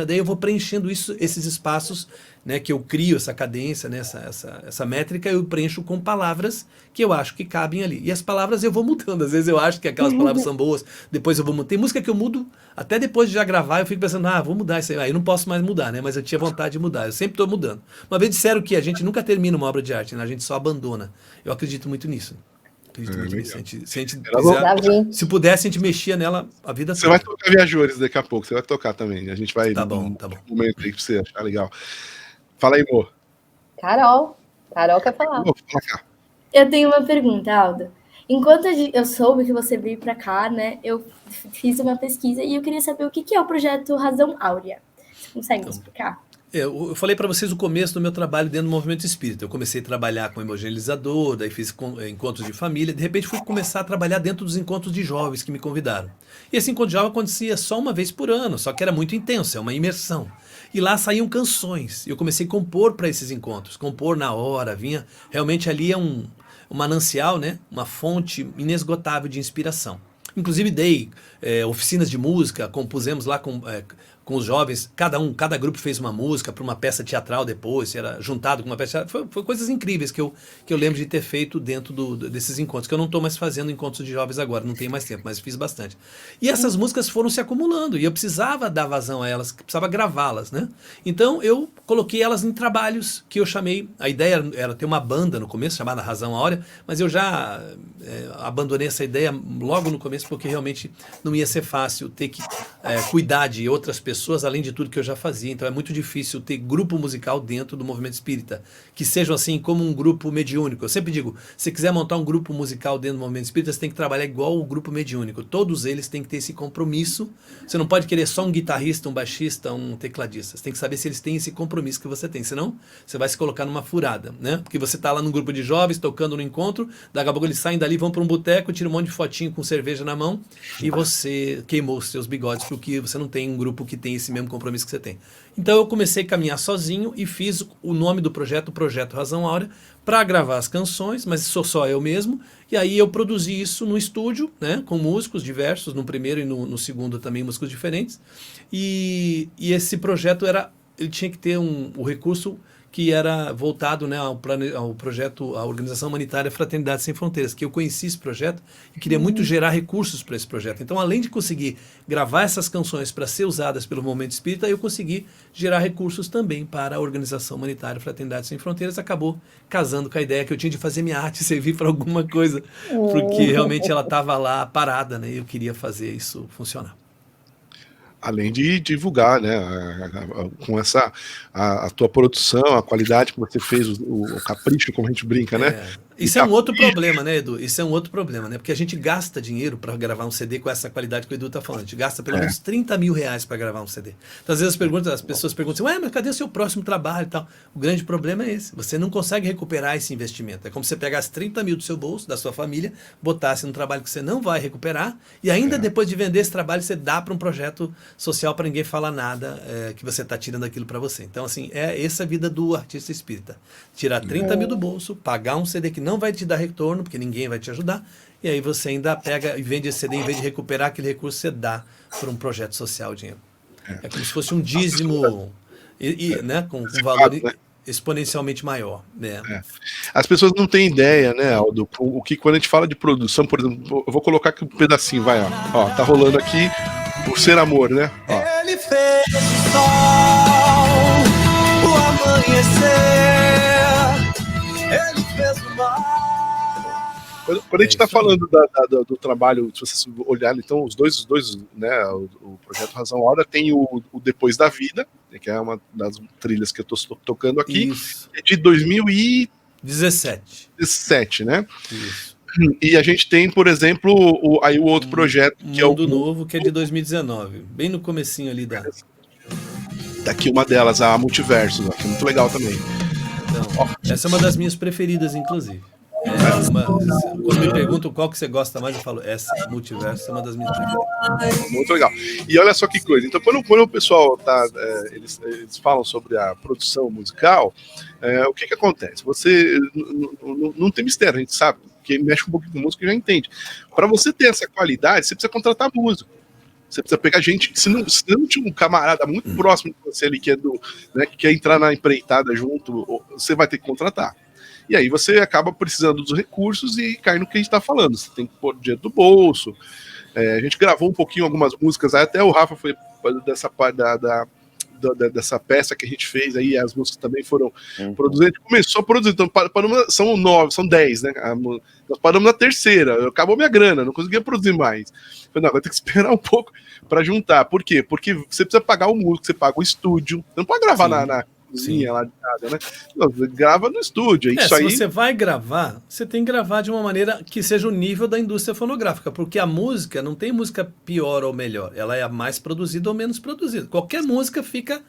Daí eu vou preenchendo esses espaços, né, que eu crio essa cadência, né, essa métrica, eu preencho com palavras que eu acho que cabem ali. E as palavras eu vou mudando. Às vezes eu acho que aquelas palavras são boas, depois eu vou mudar. Tem música que eu mudo, até depois de já gravar, eu fico pensando, vou mudar isso aí. Aí eu não posso mais mudar, né? Mas eu tinha vontade de mudar. Eu sempre estou mudando. Uma vez disseram que a gente nunca termina uma obra de arte, né? A gente só abandona. Eu acredito muito nisso. Acredito muito nisso. Se pudesse, a gente mexia nela a vida toda. Você vai tocar Viajores daqui a pouco, você vai tocar também. A gente vai tá bom. Um momento aí pra você achar legal. Fala aí, amor. Carol quer falar. Eu tenho uma pergunta, Aldo. Enquanto eu soube que você veio para cá, né, eu fiz uma pesquisa e eu queria saber o que é o projeto Razão Áurea. Você consegue me explicar? Eu falei para vocês o começo do meu trabalho dentro do movimento espírita. Eu comecei a trabalhar com evangelizador, daí fiz encontros de família, de repente fui começar a trabalhar dentro dos encontros de jovens que me convidaram. E esse encontro de jovens acontecia só uma vez por ano, só que era muito intenso, é uma imersão. E lá saíam canções. Eu comecei a compor para esses encontros, compor na hora, vinha. Realmente ali é um manancial, né? Uma fonte inesgotável de inspiração. Inclusive dei oficinas de música, compusemos lá com os jovens, cada grupo fez uma música para uma peça teatral depois, era juntado com uma peça teatral. Foi coisas incríveis que eu lembro de ter feito dentro desses encontros, que eu não estou mais fazendo encontros de jovens agora, não tenho mais tempo, mas fiz bastante. E essas músicas foram se acumulando, e eu precisava dar vazão a elas, precisava gravá-las, né? Então eu coloquei elas em trabalhos que eu chamei, a ideia era ter uma banda no começo, chamada Razão Áurea, mas eu já abandonei essa ideia logo no começo, porque realmente não ia ser fácil ter que cuidar de outras pessoas pessoas além de tudo que eu já fazia. Então é muito difícil ter grupo musical dentro do movimento espírita, que sejam assim como um grupo mediúnico. Eu sempre digo, se quiser montar um grupo musical dentro do movimento espírita, você tem que trabalhar igual o grupo mediúnico. Todos eles têm que ter esse compromisso. Você não pode querer só um guitarrista, um baixista, um tecladista. Você tem que saber se eles têm esse compromisso que você tem. Senão, você vai se colocar numa furada, né? Porque você está lá num grupo de jovens, tocando no encontro, daqui a pouco eles saem dali, vão para um boteco, tiram um monte de fotinho com cerveja na mão e você queimou os seus bigodes porque você não tem um grupo que tem esse mesmo compromisso que você tem. Então eu comecei a caminhar sozinho e fiz o nome do projeto, o Projeto Razão Áurea, para gravar as canções, mas sou só eu mesmo. E aí eu produzi isso no estúdio, né, com músicos diversos, no primeiro e no segundo também músicos diferentes. E esse projeto ele tinha que ter o recurso que era voltado, né, ao projeto, à Organização Humanitária Fraternidade Sem Fronteiras, que eu conheci esse projeto e queria muito gerar recursos para esse projeto. Então, além de conseguir gravar essas canções para ser usadas pelo Movimento Espírita, eu consegui gerar recursos também para a Organização Humanitária Fraternidade Sem Fronteiras. Acabou casando com a ideia que eu tinha de fazer minha arte servir para alguma coisa, porque realmente ela estava lá parada, né, e eu queria fazer isso funcionar. Além de divulgar, né, com a tua produção, a qualidade que você fez, o capricho, como a gente brinca, né? Isso é um outro problema, né, Edu? Isso é um outro problema, né? Porque a gente gasta dinheiro para gravar um CD com essa qualidade que o Edu tá falando. A gente gasta pelo menos 30 mil reais para gravar um CD. Então, às vezes as pessoas perguntam assim, mas cadê o seu próximo trabalho e tal? O grande problema é esse. Você não consegue recuperar esse investimento. É como se você pegasse 30 mil do seu bolso, da sua família, botasse num trabalho que você não vai recuperar e ainda depois de vender esse trabalho, você dá para um projeto social para ninguém falar nada que você está tirando aquilo para você. Então, assim, essa a vida do artista espírita. Tirar 30 mil do bolso, pagar um CD que não vai te dar retorno, porque ninguém vai te ajudar, e aí você ainda pega e vende esse CD, em vez de recuperar aquele recurso, você dá para um projeto social o dinheiro. É como se fosse um dízimo, né, com um valor exponencialmente maior. Né? As pessoas não têm ideia, né, Aldo, o que quando a gente fala de produção, por exemplo, eu vou colocar aqui um pedacinho, vai, ó, tá rolando aqui Por Ser Amor, né? Ó. Ele fez o sol, o amanhecer, ele fez o mar. Quando a gente está falando do trabalho, se você olhar, então, os dois, né, o Projeto Razão Áurea tem o Depois da Vida, que é uma das trilhas que eu estou tocando aqui, é de 2017, né? Isso. E a gente tem, por exemplo, o outro projeto, que é o Mundo Novo, que é de 2019, bem no comecinho ali daqui uma delas, a Multiversos, que é muito legal também. Então, essa é uma das minhas preferidas, inclusive. Quando me perguntam qual que você gosta mais, eu falo, essa, Multiverso, é uma das minhas preferidas. Muito legal. E olha só que coisa, então quando o pessoal eles falam sobre a produção musical, o que acontece? Você não tem mistério, a gente sabe, quem mexe um pouquinho com música já entende. Para você ter essa qualidade, você precisa contratar músico. Você precisa pegar gente, se não tinha um camarada muito próximo de você ali, que que quer entrar na empreitada junto, você vai ter que contratar. E aí você acaba precisando dos recursos e cai no que a gente está falando. Você tem que pôr dinheiro do bolso. A gente gravou um pouquinho algumas músicas, até o Rafa foi dessa parte dessa peça que a gente fez aí, as músicas também foram produzidas. A gente começou a produzir, então são 10, né? Nós paramos na terceira, acabou minha grana, não conseguia produzir mais. Falei, não, vai ter que esperar um pouco para juntar. Por quê? Porque você precisa pagar o músico, você paga o estúdio, você não pode gravar na cozinha lá de casa, né? Não, grava no estúdio. Se você vai gravar, você tem que gravar de uma maneira que seja o nível da indústria fonográfica, porque a música não tem música pior ou melhor, ela é a mais produzida ou menos produzida. Qualquer música fica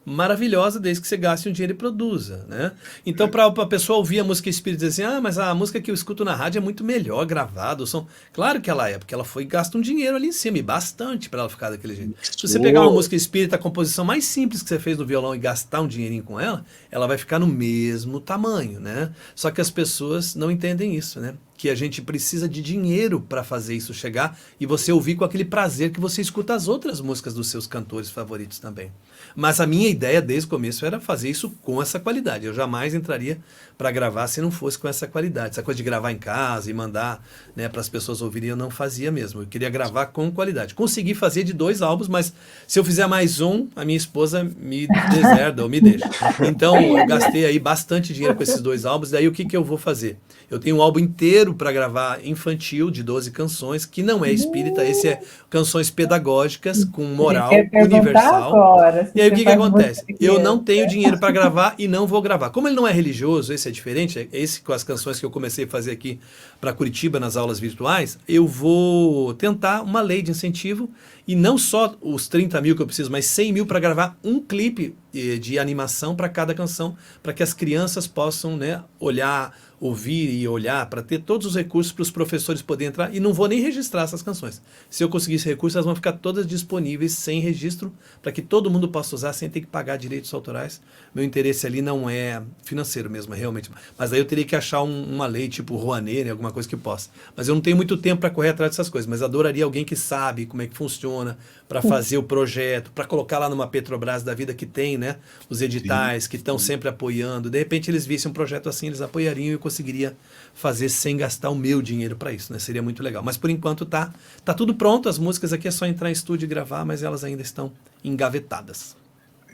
maravilhosa desde que você gaste um dinheiro e produza, né? Então, para a pessoa ouvir a música espírita e dizer assim, mas a música que eu escuto na rádio é muito melhor gravada, o som... Claro que ela é, porque ela foi e gasta um dinheiro ali em cima, e bastante para ela ficar daquele jeito. Se você pegar uma música espírita, a composição mais simples que você fez no violão e gastar um dinheirinho com ela vai ficar no mesmo tamanho, né? Só que as pessoas não entendem isso, né? Que a gente precisa de dinheiro para fazer isso chegar e você ouvir com aquele prazer que você escuta as outras músicas dos seus cantores favoritos também. Mas a minha ideia desde o começo era fazer isso com essa qualidade. Eu jamais entraria para gravar se não fosse com essa qualidade. Essa coisa de gravar em casa e mandar, né, para as pessoas ouvirem, eu não fazia mesmo. Eu queria gravar com qualidade. Consegui fazer de 2 álbuns, mas se eu fizer mais um, a minha esposa me deserda ou me deixa. Então eu gastei aí bastante dinheiro com esses 2 álbuns. Daí o que eu vou fazer? Eu tenho um álbum inteiro dinheiro para gravar infantil de 12 canções, que não é espírita, esse é canções pedagógicas com moral Eu ia perguntar universal. agora, se E aí o você que faz acontece? música Eu criança. não tenho dinheiro para gravar e não vou gravar. Como ele não é religioso, esse é diferente, é esse com as canções que eu comecei a fazer aqui para Curitiba nas aulas virtuais, eu vou tentar uma lei de incentivo e não só os 30 mil que eu preciso, mas 100 mil para gravar um clipe de animação para cada canção, para que as crianças possam, né, olhar, ouvir e olhar, para ter todos os recursos para os professores poderem entrar, e não vou nem registrar essas canções. Se eu conseguir esse recurso, elas vão ficar todas disponíveis sem registro, para que todo mundo possa usar sem ter que pagar direitos autorais. Meu interesse ali não é financeiro mesmo, realmente. Mas aí eu teria que achar uma lei tipo Rouanet, né, alguma coisa que possa. Mas eu não tenho muito tempo para correr atrás dessas coisas, mas adoraria alguém que sabe como é que funciona, para fazer o projeto, para colocar lá numa Petrobras da vida que tem, né, os editais, que estão sempre apoiando. De repente eles vissem um projeto assim, eles apoiariam e eu conseguiria fazer sem gastar o meu dinheiro para isso, né? Seria muito legal. Mas por enquanto tá tudo pronto, as músicas aqui é só entrar em estúdio e gravar, mas elas ainda estão engavetadas.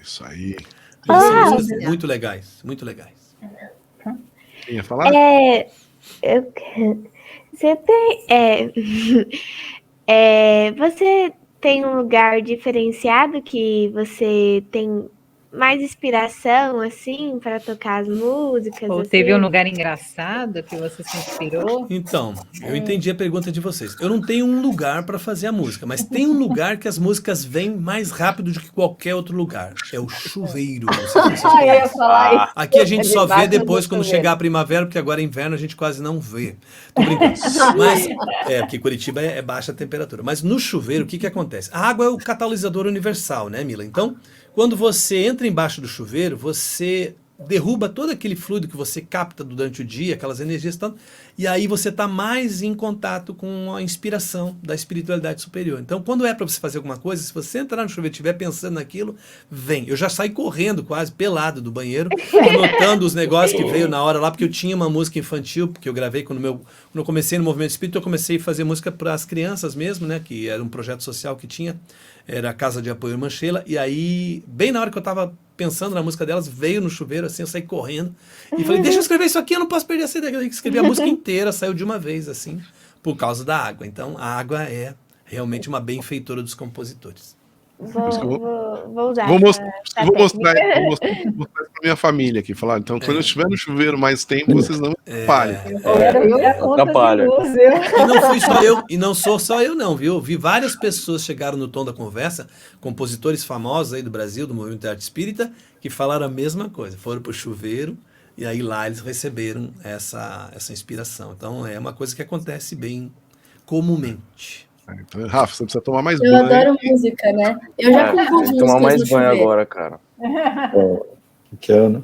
Isso aí. Mas são músicas muito legais, muito legais. Quem ia falar? Você tem, você tem um lugar diferenciado que você tem mais inspiração, assim, para tocar as músicas? Ou assim? teve um lugar engraçado que você se inspirou? Então, eu entendi a pergunta de vocês. Eu não tenho um lugar para fazer a música, mas tem um lugar que as músicas vêm mais rápido do que qualquer outro lugar. É o chuveiro. Não sei se vocês Eu ia conhecem. falar isso. Aqui a gente só vê Debaixo depois do quando chuveiro. chegar a primavera, porque agora é inverno, a gente quase não vê. Tô brincando. Mas, porque Curitiba é baixa temperatura. Mas no chuveiro, o que acontece? A água é o catalisador universal, né, Mila? Então, quando você entra embaixo do chuveiro, você derruba todo aquele fluido que você capta durante o dia, aquelas energias, e aí você está mais em contato com a inspiração da espiritualidade superior. Então, quando é para você fazer alguma coisa, se você entrar no chuveiro e estiver pensando naquilo, vem. Eu já saí correndo quase, pelado do banheiro, anotando os negócios que veio na hora lá, porque eu tinha uma música infantil, porque eu gravei quando eu comecei no Movimento Espírita, eu comecei a fazer música para as crianças mesmo, né, que era um projeto social que tinha, era a Casa de Apoio Irmã Sheila, e aí, bem na hora que eu estava pensando na música delas, veio no chuveiro, assim, eu saí correndo, e falei, deixa eu escrever isso aqui, eu não posso perder essa ideia, eu tenho que escrever a música inteira, saiu de uma vez, assim, por causa da água. Então, a água é realmente uma benfeitora dos compositores. Vou usar. Vou mostrar técnica. pra minha família aqui. Falar, então, quando eu estiver no chuveiro mais tempo, vocês não me atrapalhem. Atrapalha. E não fui só eu, e não sou só eu não, viu? Vi várias pessoas chegaram no tom da conversa, compositores famosos aí do Brasil, do Movimento de Arte Espírita, que falaram a mesma coisa. Foram pro chuveiro, e aí lá eles receberam essa inspiração. Então, é uma coisa que acontece bem comumente. Então, Rafa, você precisa tomar mais Eu banho. adoro música, né? Eu já compus tem que tomar músicas mais no banho chuveiro. agora, cara. Que ano?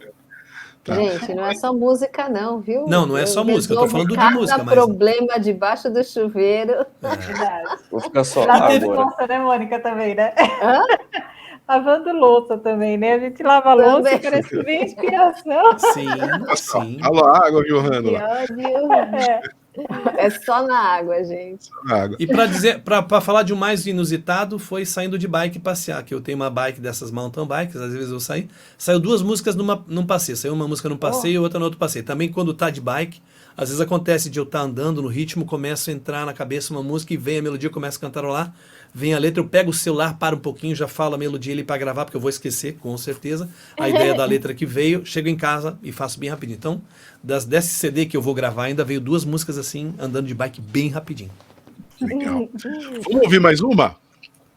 Gente, não é só música não, viu? Não é só música, eu tô falando de música, mas- problema debaixo do chuveiro. Vou ficar só Lavando agora. louça, né, Mônica, também, né? Hã? Lavando louça também, né? A gente lava a louça Também. e parece que vem inspiração. Sim, sim. Alô, água, Johanna. Que Lá. ódio. É só na água, gente. Água. E para falar de um mais inusitado, foi saindo de bike passear, que eu tenho uma bike dessas mountain bikes, às vezes eu saio. Saiu duas músicas num passeio. Saiu uma música num passeio e outra no outro passeio. Também quando tá de bike, às vezes acontece de eu estar andando no ritmo, começa a entrar na cabeça uma música e vem a melodia, começa a cantarolar, vem a letra, eu pego o celular, paro um pouquinho, já falo a melodia ali para gravar, porque eu vou esquecer, com certeza, a ideia da letra que veio, chego em casa e faço bem rapidinho. Então, desse CD que eu vou gravar, ainda veio duas músicas assim, andando de bike bem rapidinho. Legal. Vamos ouvir mais uma?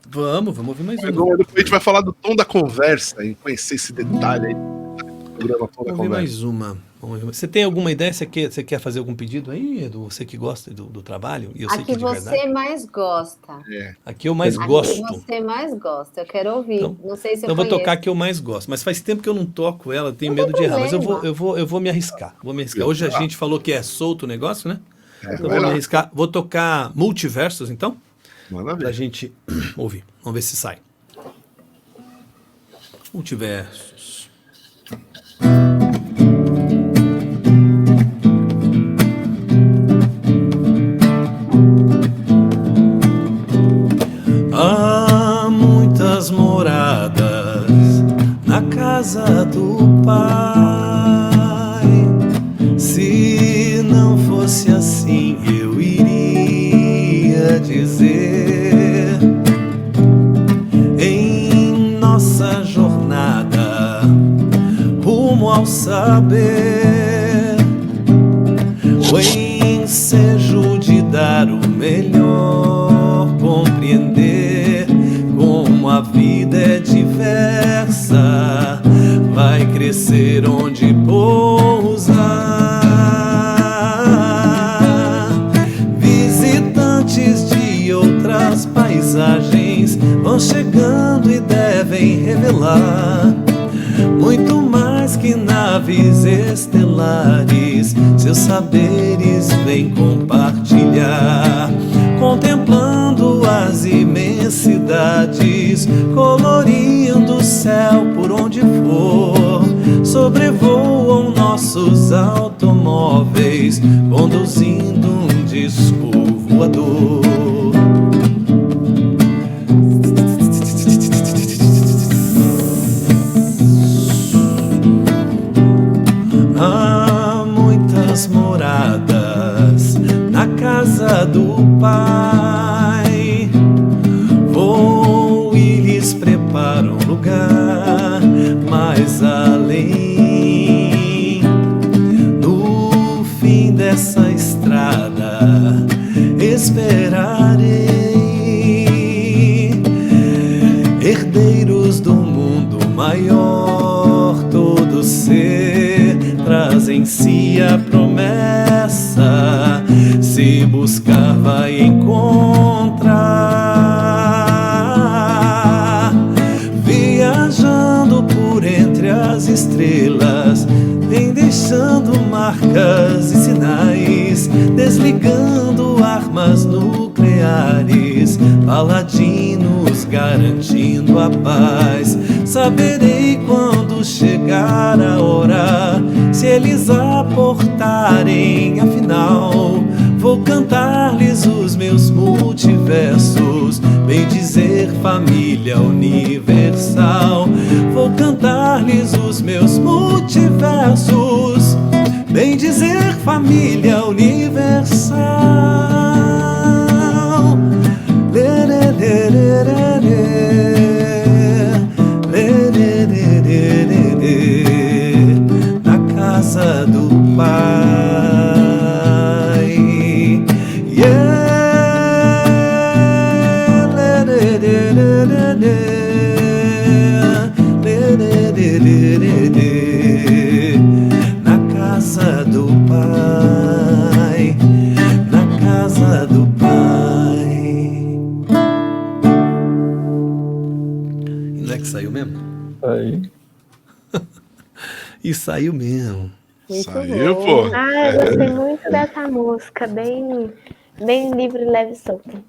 Vamos ouvir mais uma. Depois a gente vai falar do tom da conversa e conhecer esse detalhe aí do programa Tom da Vamos ouvir Conversa. mais uma. Você tem alguma ideia? Você quer fazer algum pedido aí, Edu? Você que gosta do trabalho? E eu sei A que que de você verdade. mais gosta. Aqui eu mais A que gosto. você mais gosta. Eu quero ouvir. Então- não sei se Então eu eu vou conheço. tocar a que eu mais gosto. Mas faz tempo que eu não toco ela, eu tenho Não medo tem de errar. Mas problema. eu vou me arriscar. Hoje a gente falou que é solto o negócio, né? Então eu vai vou me lá. arriscar. Vou tocar Multiversos, então, Manda pra ver. gente ouvir. Vamos ver se sai. Multiversos. Há muitas moradas na casa do Pai. Se não fosse assim, dizer em nossa jornada rumo ao saber, o ensejo de dar o melhor, compreender como a vida é diversa, vai crescer onde pousar. Visitantes de outras paisagens vão chegando e devem revelar muito mais que naves estelares, seus saberes vêm compartilhar, contemplando as imensidades, colorindo o céu por onde for, sobrevoam nossos automóveis, conduzindo um disco voador. Há muitas moradas na casa do Pai, vou e lhes preparo um lugar mais além. No fim dessa estrada esperarei herdeiros do mundo maior, todo ser traz em si a promessa, se buscar vai encontrar. Viajando por entre as estrelas, vem deixando marcas e sinais, desligando armas nucleares, paladinos garantindo a paz. Saberei quando chegar a hora, se eles aportarem, afinal vou cantar-lhes os meus multiversos, bem dizer família universal. Vou cantar-lhes os meus multiversos, bem dizer família universal. Lê, lê, lê, lê, lê, lê. Na casa do Pai, yeah. Na casa do Pai, na casa do Pai. Não é que saiu mesmo? Aí. E saiu mesmo. Muito Saiu, bom. pô. Ah, eu gostei muito dessa música, bem livre, leve e solta.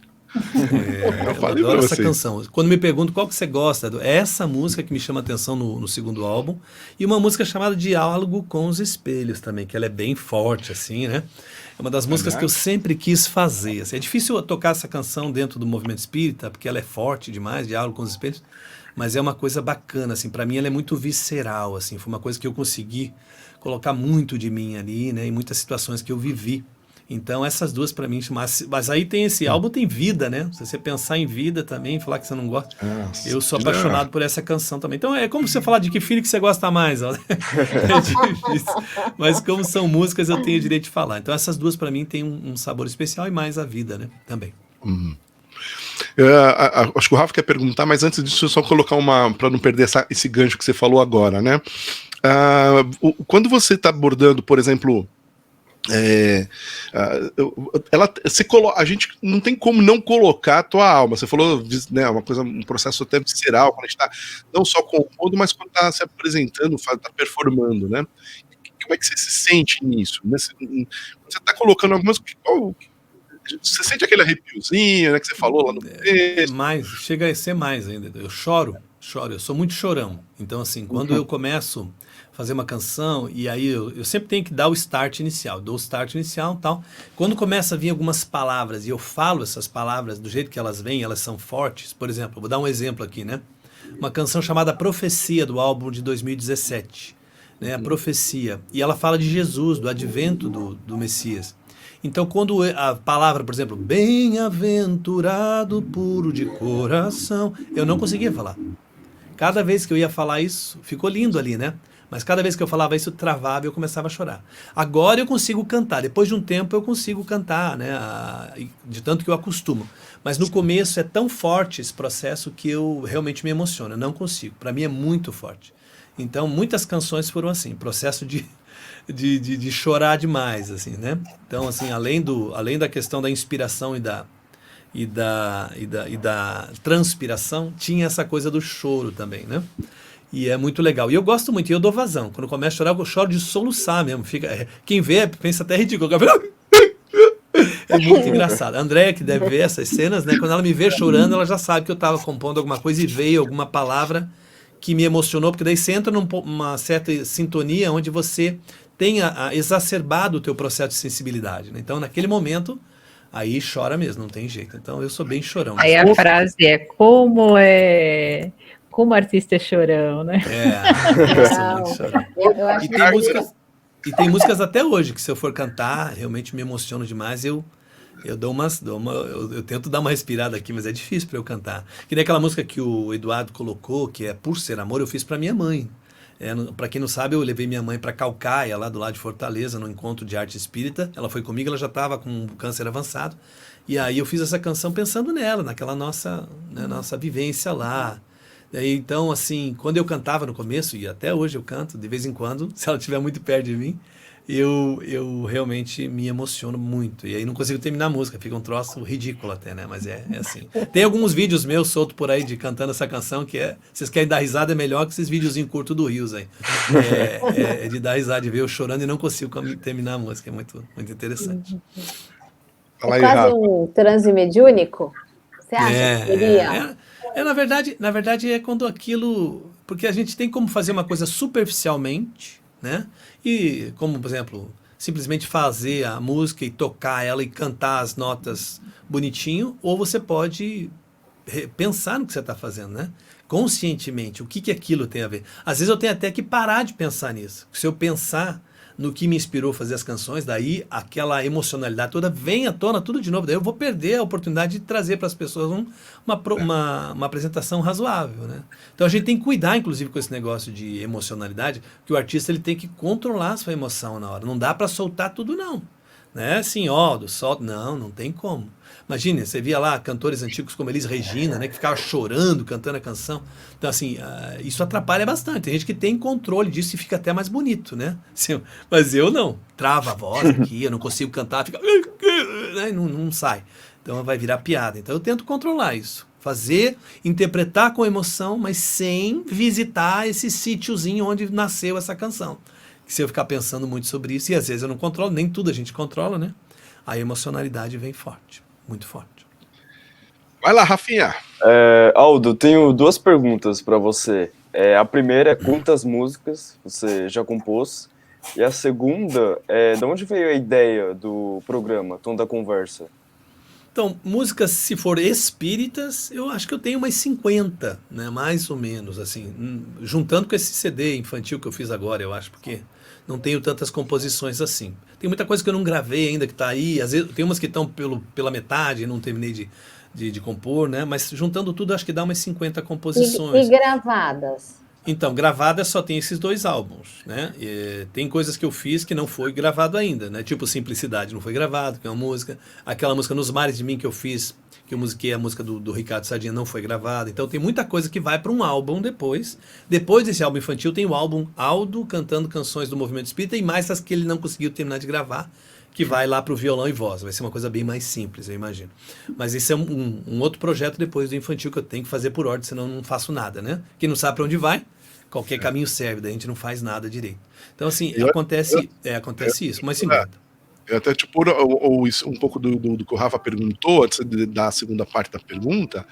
Eu falei adoro pra essa você. canção. Quando me perguntam qual que você gosta, é essa música que me chama a atenção no segundo álbum. E uma música chamada Diálogo com os Espelhos também, que ela é bem forte, assim, né? É uma das músicas que eu sempre quis fazer. Assim, é difícil eu tocar essa canção dentro do movimento espírita, porque ela é forte demais, Diálogo com os Espelhos. Mas é uma coisa bacana, assim, para mim ela é muito visceral, assim, foi uma coisa que eu consegui colocar muito de mim ali, né, em muitas situações que eu vivi. Então essas duas para mim, mas aí tem esse álbum, tem vida, né, se você pensar em vida também, falar que você não gosta, eu sou apaixonado por essa canção também. Então é como você falar de que filho que você gosta mais, ó. É difícil, mas como são músicas eu tenho o direito de falar. Então essas duas para mim têm um sabor especial e mais a vida, né, também. Acho que o Rafa quer perguntar, mas antes disso, eu só colocar para não perder esse gancho que você falou agora, né? Quando você está abordando, por exemplo, a gente não tem como não colocar a tua alma. Você falou, né, um processo até visceral, quando a gente está não só compondo, mas quando está se apresentando, está performando, né? Como é que você se sente nisso? Quando você está colocando algumas... Você sente aquele arrepiozinho, né, que você falou lá no começo? Chega a ser mais ainda. Eu choro, eu sou muito chorão. Então, assim, quando eu começo a fazer uma canção, e aí eu sempre tenho que dar o start inicial, dou o start inicial e tal. Quando começa a vir algumas palavras, e eu falo essas palavras do jeito que elas vêm, elas são fortes. Por exemplo, vou dar um exemplo aqui, né? Uma canção chamada Profecia, do álbum de 2017. Né? A Profecia. E ela fala de Jesus, do advento do Messias. Então, quando a palavra, por exemplo, bem-aventurado, puro de coração, eu não conseguia falar. Cada vez que eu ia falar isso, ficou lindo ali, né? Mas cada vez que eu falava isso, travava e eu começava a chorar. Agora eu consigo cantar. Depois de um tempo eu consigo cantar, né? De tanto que eu acostumo. Mas no começo é tão forte esse processo que eu realmente me emociono. Eu não consigo. Para mim é muito forte. Então muitas canções foram assim, processo de chorar demais, assim, né? Então assim, além da questão da inspiração e da transpiração, tinha essa coisa do choro também, né? E é muito legal. E eu gosto muito, e eu dou vazão. Quando eu começo a chorar, eu choro de soluçar mesmo. Quem vê pensa até ridículo. É muito engraçado. A Andréia, que deve ver essas cenas, né? Quando ela me vê chorando, ela já sabe que eu estava compondo alguma coisa e veio alguma palavra que me emocionou, porque daí você entra numa certa sintonia onde você tenha exacerbado o teu processo de sensibilidade, né? Então, naquele momento, aí chora mesmo, não tem jeito. Então, eu sou bem chorão. Aí a frase como artista é chorão, né? Eu sou muito chorão. Eu acho E tem músicas até hoje, que se eu for cantar, realmente me emociono demais, eu tento dar uma respirada aqui, mas é difícil para eu cantar. Que nem aquela música que o Eduardo colocou, que é Por Ser Amor, eu fiz para minha mãe. Para quem não sabe, eu levei minha mãe para Caucaia, lá do lado de Fortaleza, no encontro de arte espírita. Ela foi comigo, ela já estava com câncer avançado. E aí eu fiz essa canção pensando nela, naquela nossa vivência lá. Então, assim, quando eu cantava no começo, e até hoje eu canto, de vez em quando, se ela estiver muito perto de mim, eu realmente me emociono muito. E aí não consigo terminar a música, fica um troço ridículo até, né? Mas é assim. Tem alguns vídeos meus soltos por aí de cantando essa canção, vocês querem dar risada, é melhor que esses videozinhos curtos do Rios aí. É de dar risada, de ver eu chorando e não consigo terminar a música, é muito, muito interessante. É quase um transe mediúnico? Você acha que seria? Na verdade é quando aquilo... Porque a gente tem como fazer uma coisa superficialmente, né? E como, por exemplo, simplesmente fazer a música e tocar ela e cantar as notas bonitinho, ou você pode pensar no que você está fazendo, né? Conscientemente, o que aquilo tem a ver. Às vezes eu tenho até que parar de pensar nisso. Se eu pensar no que me inspirou a fazer as canções, daí aquela emocionalidade toda vem à tona tudo de novo, daí eu vou perder a oportunidade de trazer para as pessoas uma apresentação razoável, né? Então a gente tem que cuidar, inclusive, com esse negócio de emocionalidade, que o artista ele tem que controlar a sua emoção na hora, não dá para soltar tudo não, né? Assim, solta, não tem como. Imagine, você via lá cantores antigos como Elis Regina, né, que ficava chorando, cantando a canção. Então, assim, isso atrapalha bastante. Tem gente que tem controle disso e fica até mais bonito, né? Assim, mas eu não. Trava a voz aqui, eu não consigo cantar, fica... não sai. Então vai virar piada. Então eu tento controlar isso. Interpretar com emoção, mas sem visitar esse sítiozinho onde nasceu essa canção. Se eu ficar pensando muito sobre isso, e às vezes eu não controlo, nem tudo a gente controla, né? A emocionalidade vem forte. Muito forte. Vai lá, Rafinha. Aldo, tenho duas perguntas para você. A primeira é quantas músicas você já compôs? E a segunda é de onde veio a ideia do programa, Tom da Conversa? Então, músicas, se for espíritas, eu acho que eu tenho umas 50, né? Mais ou menos, assim. Juntando com esse CD infantil que eu fiz agora, eu acho, porque não tenho tantas composições assim. Tem muita coisa que eu não gravei ainda, que está aí. Às vezes tem umas que estão pela metade, não terminei de compor, né? Mas juntando tudo, acho que dá umas 50 composições. E gravadas? Então, gravadas só tem esses 2 álbuns, né? Tem coisas que eu fiz que não foi gravado ainda, né? Tipo Simplicidade não foi gravado, que é uma música. Aquela música Nos Mares de Mim que eu fiz, que eu musiquei, a música do Ricardo Sardinha, não foi gravada. Então tem muita coisa que vai para um álbum depois. Depois desse álbum infantil tem o álbum Aldo cantando canções do Movimento Espírita e mais as que ele não conseguiu terminar de gravar, que vai lá para o violão e voz. Vai ser uma coisa bem mais simples, eu imagino. Mas esse é um outro projeto depois do infantil que eu tenho que fazer por ordem, senão eu não faço nada, né? Quem não sabe para onde vai, qualquer caminho serve, daí a gente não faz nada direito. Então, assim, acontece isso, mas 50. Eu até te pôr um pouco do que o Rafa perguntou, antes da segunda parte da pergunta.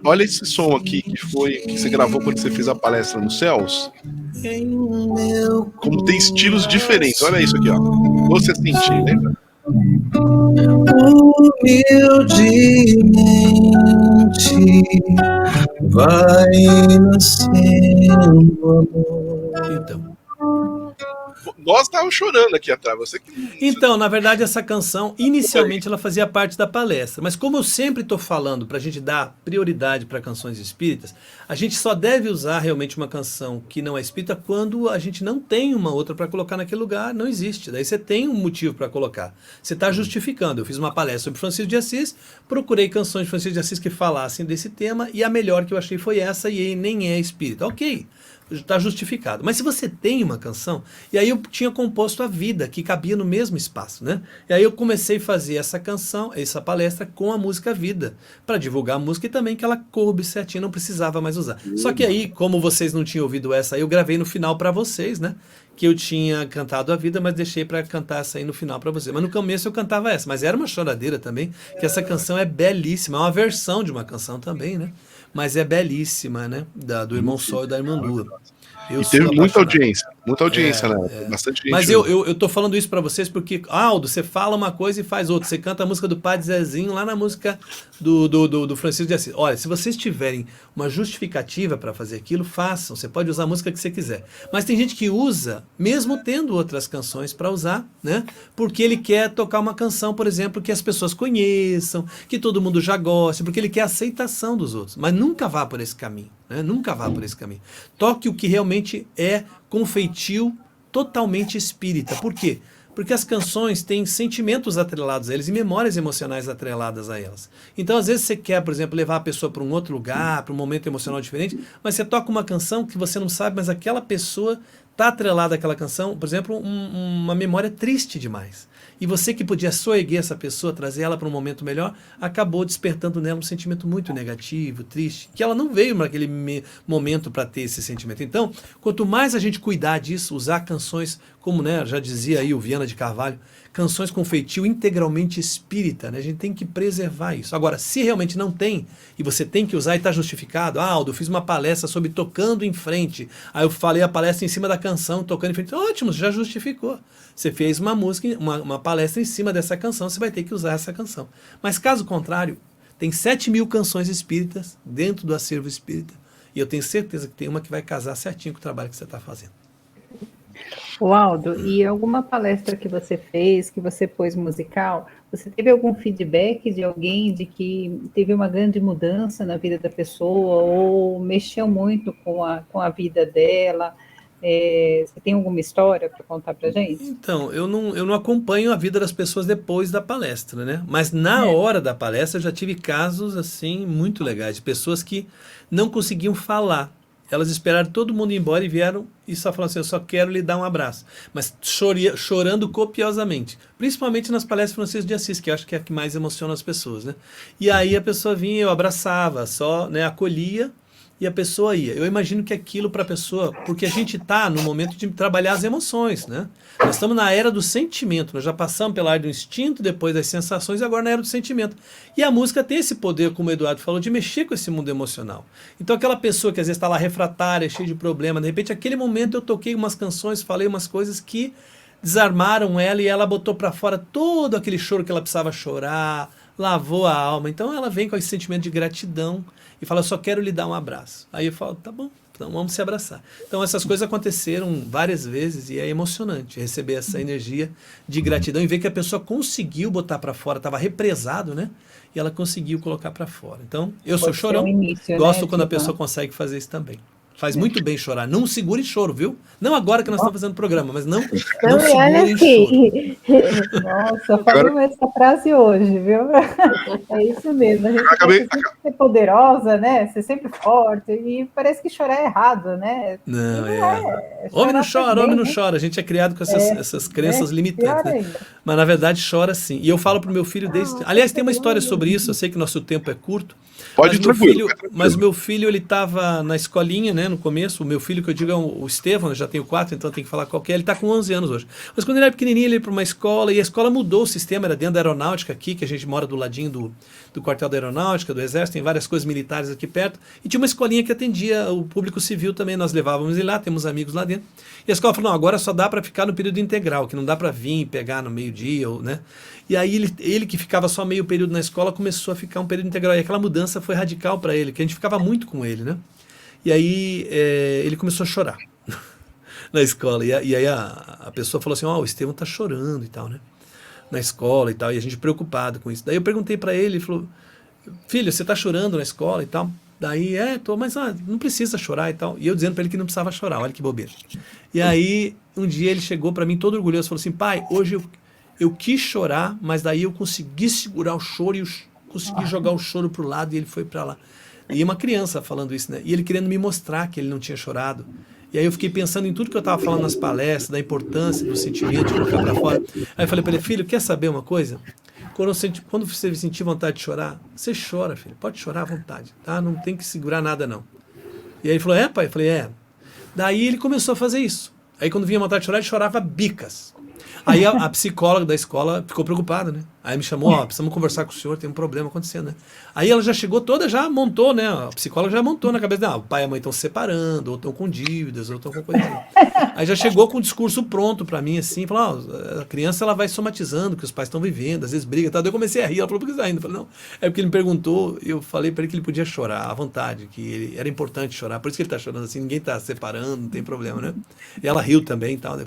Olha esse som aqui que você gravou quando você fez a palestra nos Céus. Como tem estilos diferentes. Olha isso aqui, ó. Você sentir, lembra? Humildemente vai nascendo amor. Então. voz tava chorando aqui atrás. Você que... Então, na verdade, essa canção, inicialmente, ela fazia parte da palestra. Mas como eu sempre estou falando para a gente dar prioridade para canções espíritas, a gente só deve usar realmente uma canção que não é espírita quando a gente não tem uma outra para colocar naquele lugar, não existe. Daí você tem um motivo para colocar. Você está justificando. Eu fiz uma palestra sobre Francisco de Assis, procurei canções de Francisco de Assis que falassem desse tema, e a melhor que eu achei foi essa, e nem é espírita. Ok. Está justificado. Mas se você tem uma canção, e aí eu tinha composto a vida, que cabia no mesmo espaço, né? E aí eu comecei a fazer essa canção, essa palestra com a música Vida, para divulgar a música e também que ela coube certinho, não precisava mais usar. Só que aí, como vocês não tinham ouvido essa, eu gravei no final para vocês, né? Que eu tinha cantado a vida, mas deixei para cantar essa aí no final para vocês. Mas no começo eu cantava essa, mas era uma choradeira também, que essa canção é belíssima, é uma versão de uma canção também, né? Mas é belíssima, né? Do Irmão Sol e da Irmã Lua. E teve muita audiência, né? Bastante gente. Mas eu tô falando isso para vocês porque, Aldo, você fala uma coisa e faz outra. Você canta a música do Padre Zezinho lá na música do Francisco de Assis. Olha, se vocês tiverem uma justificativa para fazer aquilo, façam. Você pode usar a música que você quiser. Mas tem gente que usa, mesmo tendo outras canções para usar, né? Porque ele quer tocar uma canção, por exemplo, que as pessoas conheçam, que todo mundo já goste, porque ele quer a aceitação dos outros. Mas nunca vá por esse caminho. Né? Nunca vá por esse caminho. Toque o que realmente é com feitio totalmente espírita. Por quê? Porque as canções têm sentimentos atrelados a eles e memórias emocionais atreladas a elas. Então, às vezes, você quer, por exemplo, levar a pessoa para um outro lugar, para um momento emocional diferente, mas você toca uma canção que você não sabe, mas aquela pessoa está atrelada àquela canção, por exemplo, uma memória triste demais. E você que podia soerguer essa pessoa, trazer ela para um momento melhor, acabou despertando nela um sentimento muito negativo, triste, que ela não veio naquele momento para ter esse sentimento. Então, quanto mais a gente cuidar disso, usar canções como, né, já dizia aí o Viana de Carvalho, canções com feitio integralmente espírita, né? A gente tem que preservar isso. Agora, se realmente não tem, e você tem que usar e está justificado, Aldo, eu fiz uma palestra sobre tocando em frente, aí eu falei a palestra em cima da canção, tocando em frente, ótimo, já justificou. Você fez uma música, uma palestra em cima dessa canção, você vai ter que usar essa canção. Mas caso contrário, tem 7.000 canções espíritas dentro do acervo espírita, e eu tenho certeza que tem uma que vai casar certinho com o trabalho que você está fazendo. O Aldo, e alguma palestra que você fez, que você pôs musical, você teve algum feedback de alguém de que teve uma grande mudança na vida da pessoa ou mexeu muito com a vida dela? Você tem alguma história para contar para gente? Então, eu não acompanho a vida das pessoas depois da palestra, né? Mas na hora da palestra eu já tive casos assim muito legais, de pessoas que não conseguiam falar. Elas esperaram todo mundo ir embora e vieram e só falaram assim, eu só quero lhe dar um abraço. Mas chorando copiosamente. Principalmente nas palestras de Francisco de Assis, que eu acho que é a que mais emociona as pessoas, né? E aí a pessoa vinha, eu abraçava, só, né, acolhia e a pessoa ia. Eu imagino que aquilo para a pessoa, porque a gente está no momento de trabalhar as emoções, né? Nós estamos na era do sentimento, nós já passamos pela era do instinto, depois das sensações e agora na era do sentimento. E a música tem esse poder, como o Eduardo falou, de mexer com esse mundo emocional. Então aquela pessoa que às vezes está lá refratária, cheia de problema, de repente aquele momento eu toquei umas canções, falei umas coisas que desarmaram ela e ela botou para fora todo aquele choro que ela precisava chorar, lavou a alma. Então ela vem com esse sentimento de gratidão e fala, eu só quero lhe dar um abraço. Aí eu falo, tá bom, então vamos se abraçar. Então essas coisas aconteceram várias vezes e é emocionante receber essa energia de gratidão e ver que a pessoa conseguiu botar para fora, estava represado, né? E ela conseguiu colocar para fora. Então, eu sou chorão, gosto quando a pessoa consegue fazer isso também. Faz muito bem chorar. Não segure choro, viu? Não agora que nós estamos fazendo programa, mas não segure choro. Nossa, falamos essa frase hoje, viu? É isso mesmo. A gente precisa ser poderosa, né? Ser sempre forte. E parece que chorar é errado, né? Não, homem não chora, homem não chora. A gente é criado com essas crenças limitantes, né? Mas na verdade chora sim. E eu falo pro meu filho desde... Aliás, tem uma história sobre isso. Eu sei que nosso tempo é curto. Mas o meu filho, ele estava na escolinha, né, no começo. O meu filho, que eu digo é o Estevão, eu já tenho 4, então tem que falar qual que é. Ele está com 11 anos hoje. Mas quando ele era pequenininho, ele ia para uma escola, e a escola mudou o sistema, era dentro da aeronáutica aqui, que a gente mora do ladinho do quartel da aeronáutica, do exército, tem várias coisas militares aqui perto. E tinha uma escolinha que atendia o público civil também, nós levávamos ele lá, temos amigos lá dentro. E a escola falou, não, agora só dá para ficar no período integral, que não dá para vir e pegar no meio-dia, né? E aí ele que ficava só meio período na escola começou a ficar um período integral. E aquela mudança foi radical para ele, que a gente ficava muito com ele, né? E aí ele começou a chorar. na escola. E aí a pessoa falou assim, ó, o Estevão tá chorando e tal, né? Na escola e tal, e a gente preocupado com isso. Daí eu perguntei para ele, ele falou, filho, você tá chorando na escola e tal? Daí, mas não precisa chorar e tal. E eu dizendo para ele que não precisava chorar, olha que bobeira. E aí, um dia ele chegou para mim todo orgulhoso, falou assim, pai, hoje eu quis chorar, mas daí eu consegui segurar o choro e consegui jogar o choro pro lado e ele foi para lá. E uma criança falando isso, né? E ele querendo me mostrar que ele não tinha chorado. E aí eu fiquei pensando em tudo que eu estava falando nas palestras, da importância do sentimento, de colocar para fora. Aí eu falei para ele, filho, quer saber uma coisa? Quando você sentir vontade de chorar, você chora, filho. Pode chorar à vontade, tá? Não tem que segurar nada, não. E aí ele falou, pai? Eu falei, Daí ele começou a fazer isso. Aí quando vinha vontade de chorar, ele chorava bicas. Aí a psicóloga da escola ficou preocupada, né? Aí me chamou, precisamos conversar com o senhor, tem um problema acontecendo, né? Aí ela já chegou toda, já montou, né? A psicóloga já montou na cabeça, o pai e a mãe estão se separando, ou estão com dívidas, ou estão com coisa assim. Aí já chegou com o discurso pronto pra mim, assim, falou, a criança ela vai somatizando o que os pais estão vivendo, às vezes briga e tal. Daí eu comecei a rir, ela falou, por que você tá rindo? Eu falei, não, é porque ele me perguntou, eu falei pra ele que ele podia chorar à vontade, que ele, era importante chorar, por isso que ele tá chorando assim, ninguém tá separando, não tem problema, né? E ela riu também e tal.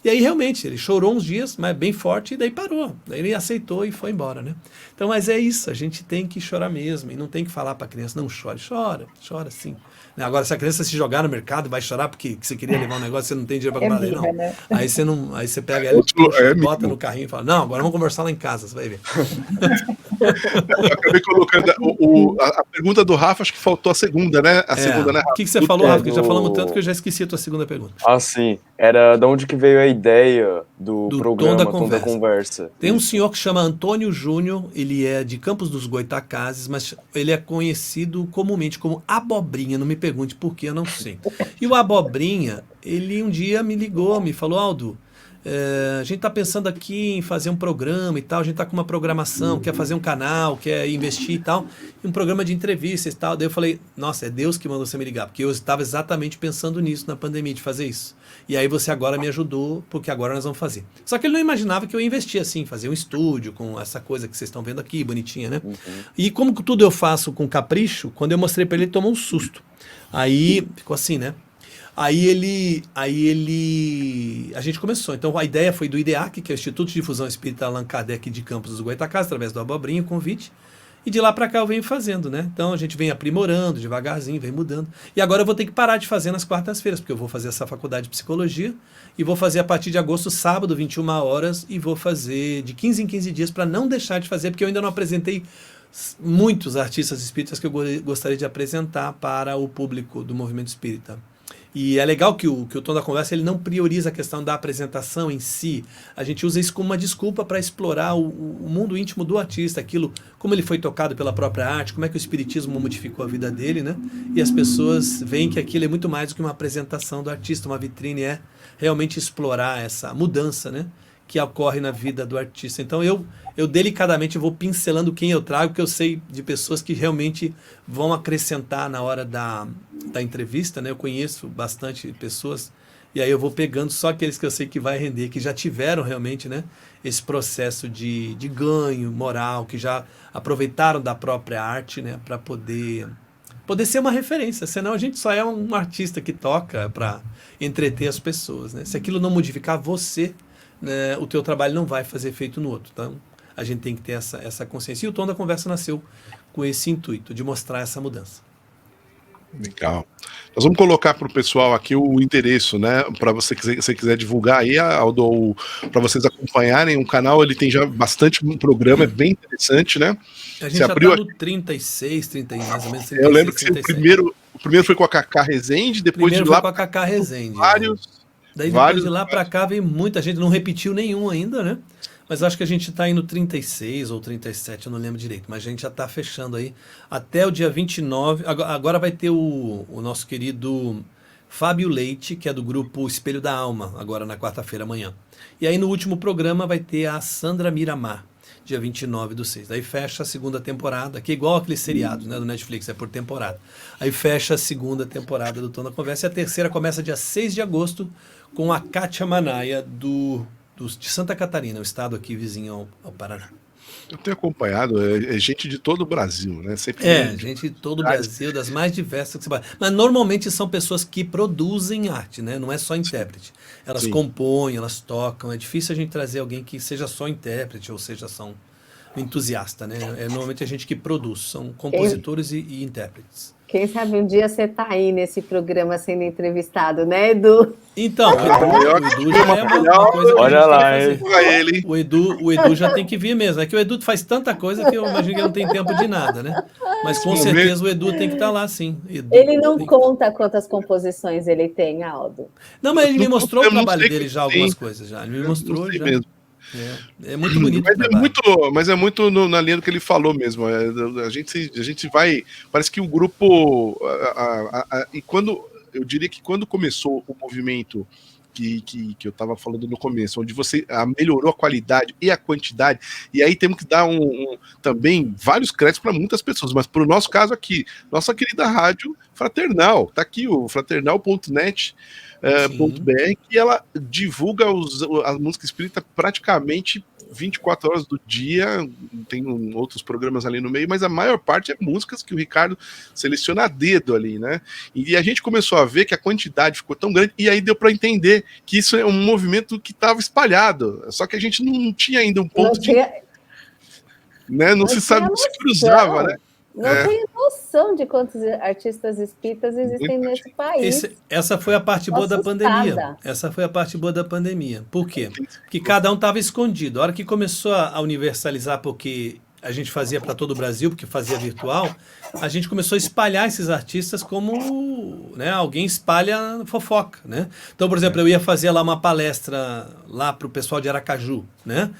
E aí realmente, ele chorou uns dias, mas bem forte, e daí parou. Daí ele aceitou e foi embora, né? Então, mas é isso, a gente tem que chorar mesmo, e não tem que falar pra criança, não chore, chora sim. Agora, se a criança se jogar no mercado, vai chorar porque você queria levar um negócio, você não tem dinheiro pra comprar, não. Né? Aí você pega ela, bota no carrinho e fala, não, agora vamos conversar lá em casa, você vai ver. Eu acabei colocando a pergunta do Rafa, acho que faltou a segunda, né? Segunda, né, Rafa? O que você falou, Rafa? Que já falamos tanto que eu já esqueci a tua segunda pergunta. Ah, sim. Era de onde que veio a ideia do programa Tom da Conversa. Tem um senhor que chama Antônio Júnior, ele é de Campos dos Goitacazes, mas ele é conhecido comumente como Abobrinha, não me pergunte por que, eu não sei. E o Abobrinha, ele um dia me ligou, me falou, Aldo, a gente está pensando aqui em fazer um programa e tal, a gente está com uma programação, quer fazer um canal, quer investir e tal, e um programa de entrevistas e tal. Daí eu falei, nossa, é Deus que mandou você me ligar, porque eu estava exatamente pensando nisso na pandemia, de fazer isso. E aí você agora me ajudou, porque agora nós vamos fazer. Só que ele não imaginava que eu ia investir assim, fazer um estúdio com essa coisa que vocês estão vendo aqui, bonitinha, né? E como tudo eu faço com capricho, quando eu mostrei para ele, ele tomou um susto. Aí ficou assim, né? Aí a gente começou. Então a ideia foi do IDEAC, que é o Instituto de Difusão Espírita Allan Kardec de Campos dos Goitacazes, através do Abobrinha, o convite. E de lá para cá eu venho fazendo, né? Então a gente vem aprimorando devagarzinho, vem mudando. E agora eu vou ter que parar de fazer nas quartas-feiras, porque eu vou fazer essa faculdade de psicologia e vou fazer a partir de agosto, sábado, 21 horas, e vou fazer de 15 em 15 dias para não deixar de fazer, porque eu ainda não apresentei muitos artistas espíritas que eu gostaria de apresentar para o público do movimento espírita. E é legal que o Tom da Conversa ele não prioriza a questão da apresentação em si. A gente usa isso como uma desculpa para explorar o mundo íntimo do artista, aquilo, como ele foi tocado pela própria arte, como é que o espiritismo modificou a vida dele, né? E as pessoas veem que aquilo é muito mais do que uma apresentação do artista, uma vitrine, é realmente explorar essa mudança, né? Que ocorre na vida do artista. Então eu delicadamente vou pincelando quem eu trago, porque eu sei de pessoas que realmente vão acrescentar na hora da entrevista, né? Eu conheço bastante pessoas, e aí eu vou pegando só aqueles que eu sei que vai render, que já tiveram realmente, né, esse processo de ganho moral, que já aproveitaram da própria arte, né, para poder ser uma referência, senão a gente só é um artista que toca para entreter as pessoas, né? Se aquilo não modificar você, né, o teu trabalho não vai fazer efeito no outro. Então, a gente tem que ter essa consciência. E o Tom da Conversa nasceu com esse intuito, de mostrar essa mudança. Legal. Nós vamos colocar para o pessoal aqui o endereço, né? Para você quiser divulgar aí, Aldo, para vocês acompanharem o canal, ele tem já bastante programa, é bem interessante, né? A gente já está no 36, 30, mais ou menos. 36, eu lembro que 37. o primeiro foi com a Cacá Rezende, depois primeiro de lá. Foi com a Cacá Rezende. Daí Vários, depois de lá para cá veio muita gente, não repetiu nenhum ainda, né? Mas acho que a gente está indo 36 ou 37, eu não lembro direito, mas a gente já está fechando aí até o dia 29. Agora vai ter o nosso querido Fábio Leite, que é do grupo Espelho da Alma, agora na quarta-feira amanhã. E aí no último programa vai ter a Sandra Miramar, dia 29/6. Daí fecha a segunda temporada, que é igual aqueles seriados, né, do Netflix, é por temporada. Aí fecha a segunda temporada do Tom da Conversa e a terceira começa dia 6 de agosto com a Kátia Manaia de Santa Catarina, o estado aqui vizinho ao Paraná. Eu tenho acompanhado, é gente de todo o Brasil, né? Sempre Gente de todo o Brasil, das mais diversas que você vai. Mas normalmente são pessoas que produzem arte, né? Não é só intérprete. Elas Sim. compõem, elas tocam. É difícil a gente trazer alguém que seja só intérprete ou seja só um entusiasta, né? Normalmente a gente que produz, são compositores e intérpretes. Quem sabe um dia você tá aí nesse programa sendo entrevistado, né, Edu? Então, o Edu já é uma coisa que Olha a gente lá, tem que fazer. ele. O Edu já tem que vir mesmo. É que o Edu faz tanta coisa que eu imagino que ele não tem tempo de nada, né? Mas com certeza o Edu tem que estar lá, sim. Edu Ele não tem- conta quantas composições ele tem, Aldo. Não, mas ele me Eu mostrou o não trabalho sei dele que já, tem. algumas coisas já. Ele me mostrou Não sei já. mesmo. É muito bonito o Mas trabalho. mas é muito na linha do que ele falou mesmo. A gente vai. Parece que o grupo. E quando. Eu diria que quando começou o movimento que eu estava falando no começo, onde você melhorou a qualidade e a quantidade, e aí temos que dar também vários créditos para muitas pessoas, mas para o nosso caso aqui, nossa querida rádio Fraternal, tá aqui o fraternal.net. .br, que ela divulga a música espírita praticamente 24 horas do dia, tem outros programas ali no meio, mas a maior parte é músicas que o Ricardo seleciona a dedo ali, né? E a gente começou a ver que a quantidade ficou tão grande, e aí deu para entender que isso é um movimento que estava espalhado, só que a gente não tinha ainda um ponto não se sabe, não se cruzava, né? Não tenho noção de quantos artistas espíritas existem nesse país. Essa foi a parte boa da Assustada. pandemia. Essa foi a parte boa da pandemia. Por quê? Porque cada um estava escondido. A hora que começou a universalizar, porque a gente fazia para todo o Brasil, porque fazia virtual, a gente começou a espalhar esses artistas como, né, alguém espalha fofoca, né? Então, por exemplo, eu ia fazer lá uma palestra lá para o pessoal de Aracaju, né?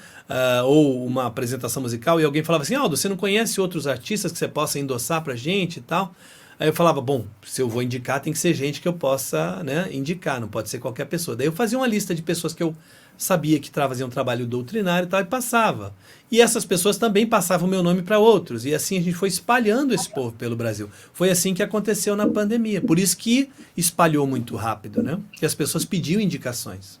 Ou uma apresentação musical, e alguém falava assim, Aldo, você não conhece outros artistas que você possa endossar pra gente e tal? Aí eu falava, bom, se eu vou indicar, tem que ser gente que eu possa, né, indicar, não pode ser qualquer pessoa. Daí eu fazia uma lista de pessoas que eu sabia que faziam um trabalho doutrinário e tal, e passava. E essas pessoas também passavam o meu nome para outros. E assim a gente foi espalhando esse povo pelo Brasil. Foi assim que aconteceu na pandemia. Por isso que espalhou muito rápido, né? E as pessoas pediam indicações.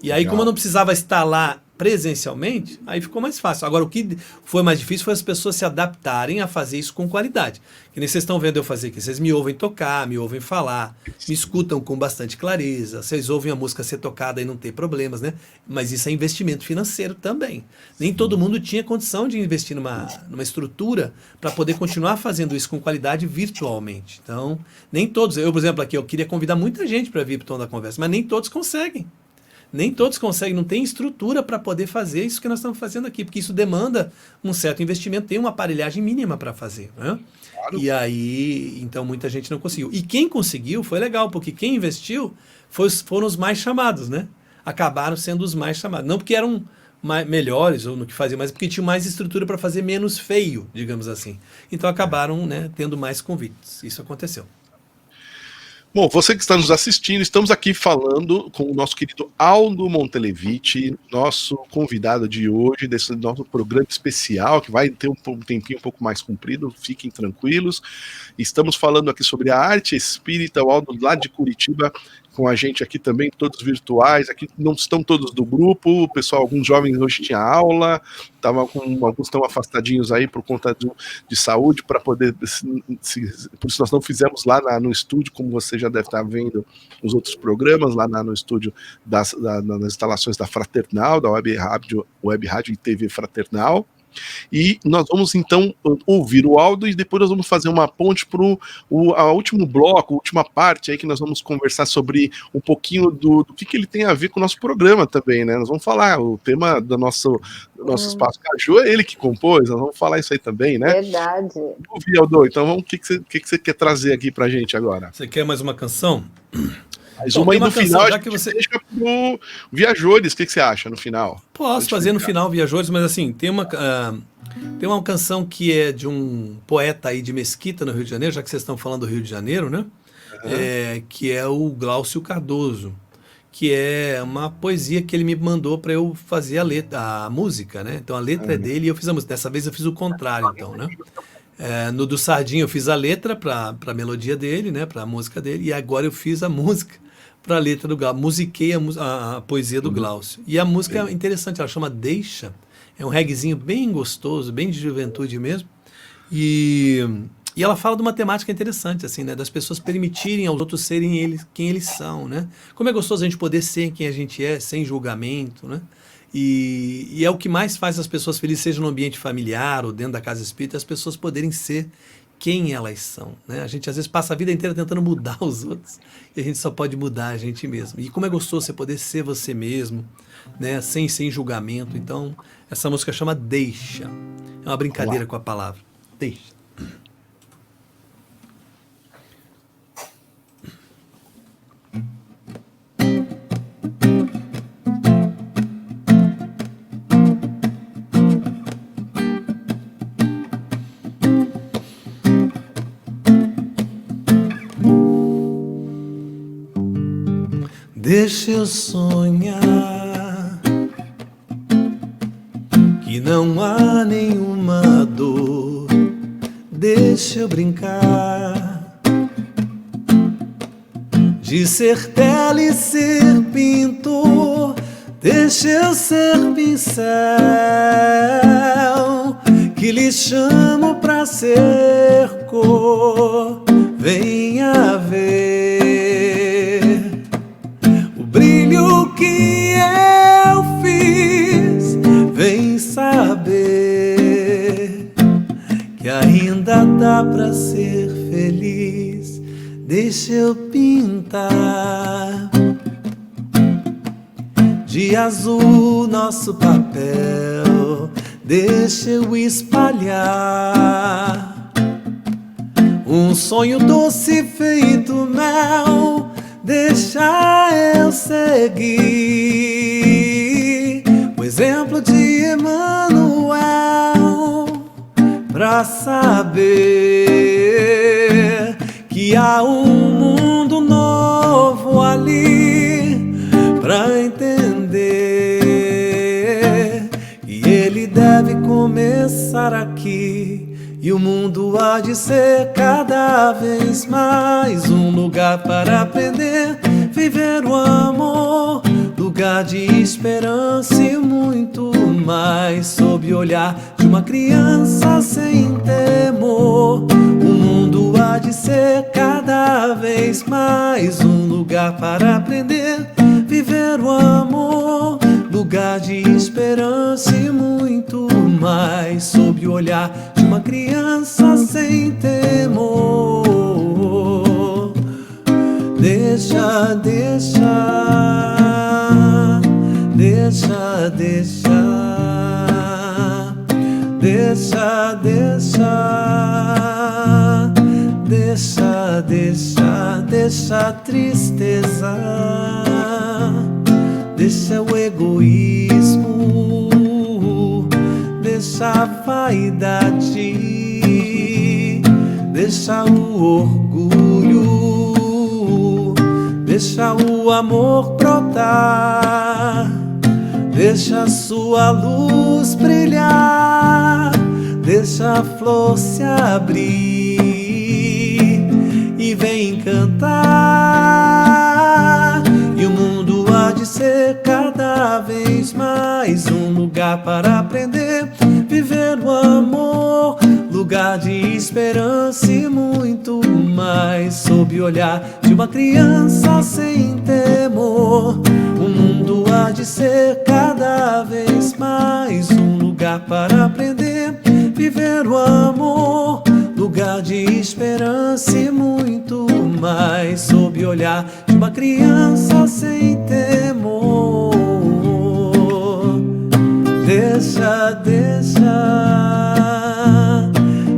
E aí, como eu não precisava estar lá presencialmente, aí ficou mais fácil. Agora, o que foi mais difícil foi as pessoas se adaptarem a fazer isso com qualidade. Que nem vocês estão vendo eu fazer aqui. Vocês me ouvem tocar, me ouvem falar, me escutam com bastante clareza. Vocês ouvem a música ser tocada e não ter problemas, né? Mas isso é investimento financeiro também. Nem todo mundo tinha condição de investir numa estrutura para poder continuar fazendo isso com qualidade virtualmente. Então, nem todos. Eu, por exemplo, aqui, eu queria convidar muita gente para vir para o Tom da Conversa, mas nem todos conseguem. Nem todos conseguem, não tem estrutura para poder fazer isso que nós estamos fazendo aqui, porque isso demanda um certo investimento, tem uma aparelhagem mínima para fazer, né? Claro. E aí, então muita gente não conseguiu. E quem conseguiu foi legal, porque quem investiu foram os mais chamados, né? Acabaram sendo os mais chamados. Não porque eram melhores ou no que faziam, mas porque tinham mais estrutura para fazer menos feio, digamos assim. Então acabaram, né, tendo mais convites. Isso aconteceu. Bom, você que está nos assistindo, estamos aqui falando com o nosso querido Aldo Montelevich, nosso convidado de hoje, desse nosso programa especial, que vai ter um tempinho um pouco mais comprido, fiquem tranquilos. Estamos falando aqui sobre a arte espírita, o Aldo lá de Curitiba, com a gente aqui também, todos virtuais, aqui não estão todos do grupo, o pessoal, alguns jovens hoje tinham aula, alguns estão afastadinhos aí por conta de saúde, para poder, por isso nós não fizemos lá no estúdio, como você já deve estar vendo os outros programas, lá no estúdio nas instalações da Fraternal, da Web Rádio e TV Fraternal. E nós vamos então ouvir o Aldo e depois nós vamos fazer uma ponte para o último bloco, a última parte aí que nós vamos conversar sobre um pouquinho do que ele tem a ver com o nosso programa também, né? Nós vamos falar, o tema do nosso Espaço Caju é ele que compôs, nós vamos falar isso aí também, né? Verdade. Ouvir, Aldo, então vamos, o que você quer trazer aqui pra gente agora? Você quer mais uma canção? Mas uma aí no final, já que você deixa pro Viajores, o que você acha no final? Posso fazer no final Viajores, mas assim, tem uma canção que é de um poeta aí de Mesquita, no Rio de Janeiro, já que vocês estão falando do Rio de Janeiro, né? Que é o Glaucio Cardoso, que é uma poesia que ele me mandou para eu fazer a música, né? Então a letra é dele e eu fiz a música. Dessa vez eu fiz o contrário, então, né? No do Sardinha eu fiz a letra para a melodia dele, né? Para a música dele, e agora eu fiz a música para a letra do Glaucio, musiquei a poesia do Glaucio. E a música é interessante, ela chama Deixa, É um reguezinho bem gostoso, bem de juventude mesmo. E ela fala de uma temática interessante, assim, né? Das pessoas permitirem aos outros serem eles, quem eles são, né? Como é gostoso a gente poder ser quem a gente é, sem julgamento, né? E é o que mais faz as pessoas felizes, seja no ambiente familiar ou dentro da casa espírita, as pessoas poderem ser quem elas são, né? A gente às vezes passa a vida inteira tentando mudar os outros e a gente só pode mudar a gente mesmo. E como é gostoso você poder ser você mesmo, né? Sem julgamento. Então, essa música chama Deixa. É uma brincadeira com a palavra. Deixa. Deixa eu sonhar que não há nenhuma dor. Deixa eu brincar de ser tela e ser pintor. Deixa eu ser pincel que lhe chamo pra ser cor. Venha ver o brilho que eu fiz. Vem saber que ainda dá pra ser feliz. Deixa eu pintar de azul nosso papel. Deixa eu espalhar um sonho doce feito mel. Deixa eu seguir o exemplo de Emmanuel pra saber que há um mundo novo ali, pra entender que ele deve começar aqui. E o mundo há de ser cada vez mais um lugar para aprender, viver o amor, lugar de esperança e muito mais, sob o olhar de uma criança sem temor. O mundo há de ser cada vez mais um lugar para aprender, viver o amor, lugar de esperança e muito mais, sob o olhar de uma criança sem temor. Deixa, deixa, deixa, deixa, deixa, deixa, deixa, deixa, deixa a tristeza, deixa o egoísmo, deixa a vaidade, deixa o orgulho, deixa o amor brotar, deixa a sua luz brilhar, deixa a flor se abrir e vem cantar. E o mundo há de ser cada vez mais um lugar para aprender, viver o amor, lugar de esperança e muito mais, sob o olhar de uma criança sem temor. O mundo há de ser cada vez mais um lugar para aprender, viver o amor, lugar de esperança e muito mais, sob o olhar de uma criança sem temor. Deixa, deixa,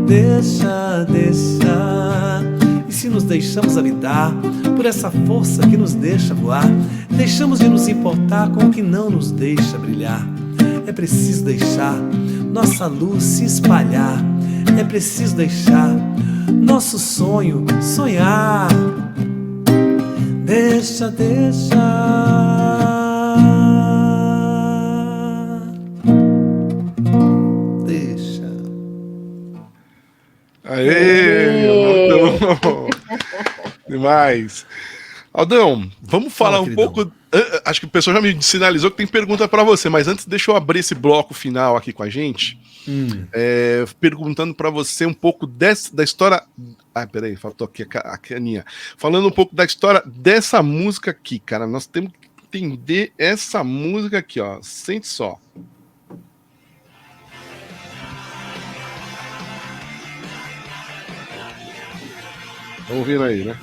deixa, deixa. E se nos deixamos habitar por essa força que nos deixa voar, deixamos de nos importar com o que não nos deixa brilhar. É preciso deixar nossa luz se espalhar, é preciso deixar nosso sonho sonhar. Deixa, deixa. Deixa. Aê! Aldão! Demais. Aldão, vamos falar Fala, um queridão. pouco Acho que o pessoal já me sinalizou que tem pergunta para você, mas antes deixa eu abrir esse bloco final aqui com a gente, perguntando para você um pouco da história. Peraí, faltou aqui a caninha. Falando um pouco da história dessa música aqui, cara. Nós temos que entender essa música aqui, ó. Sente só. Estão ouvindo aí, né?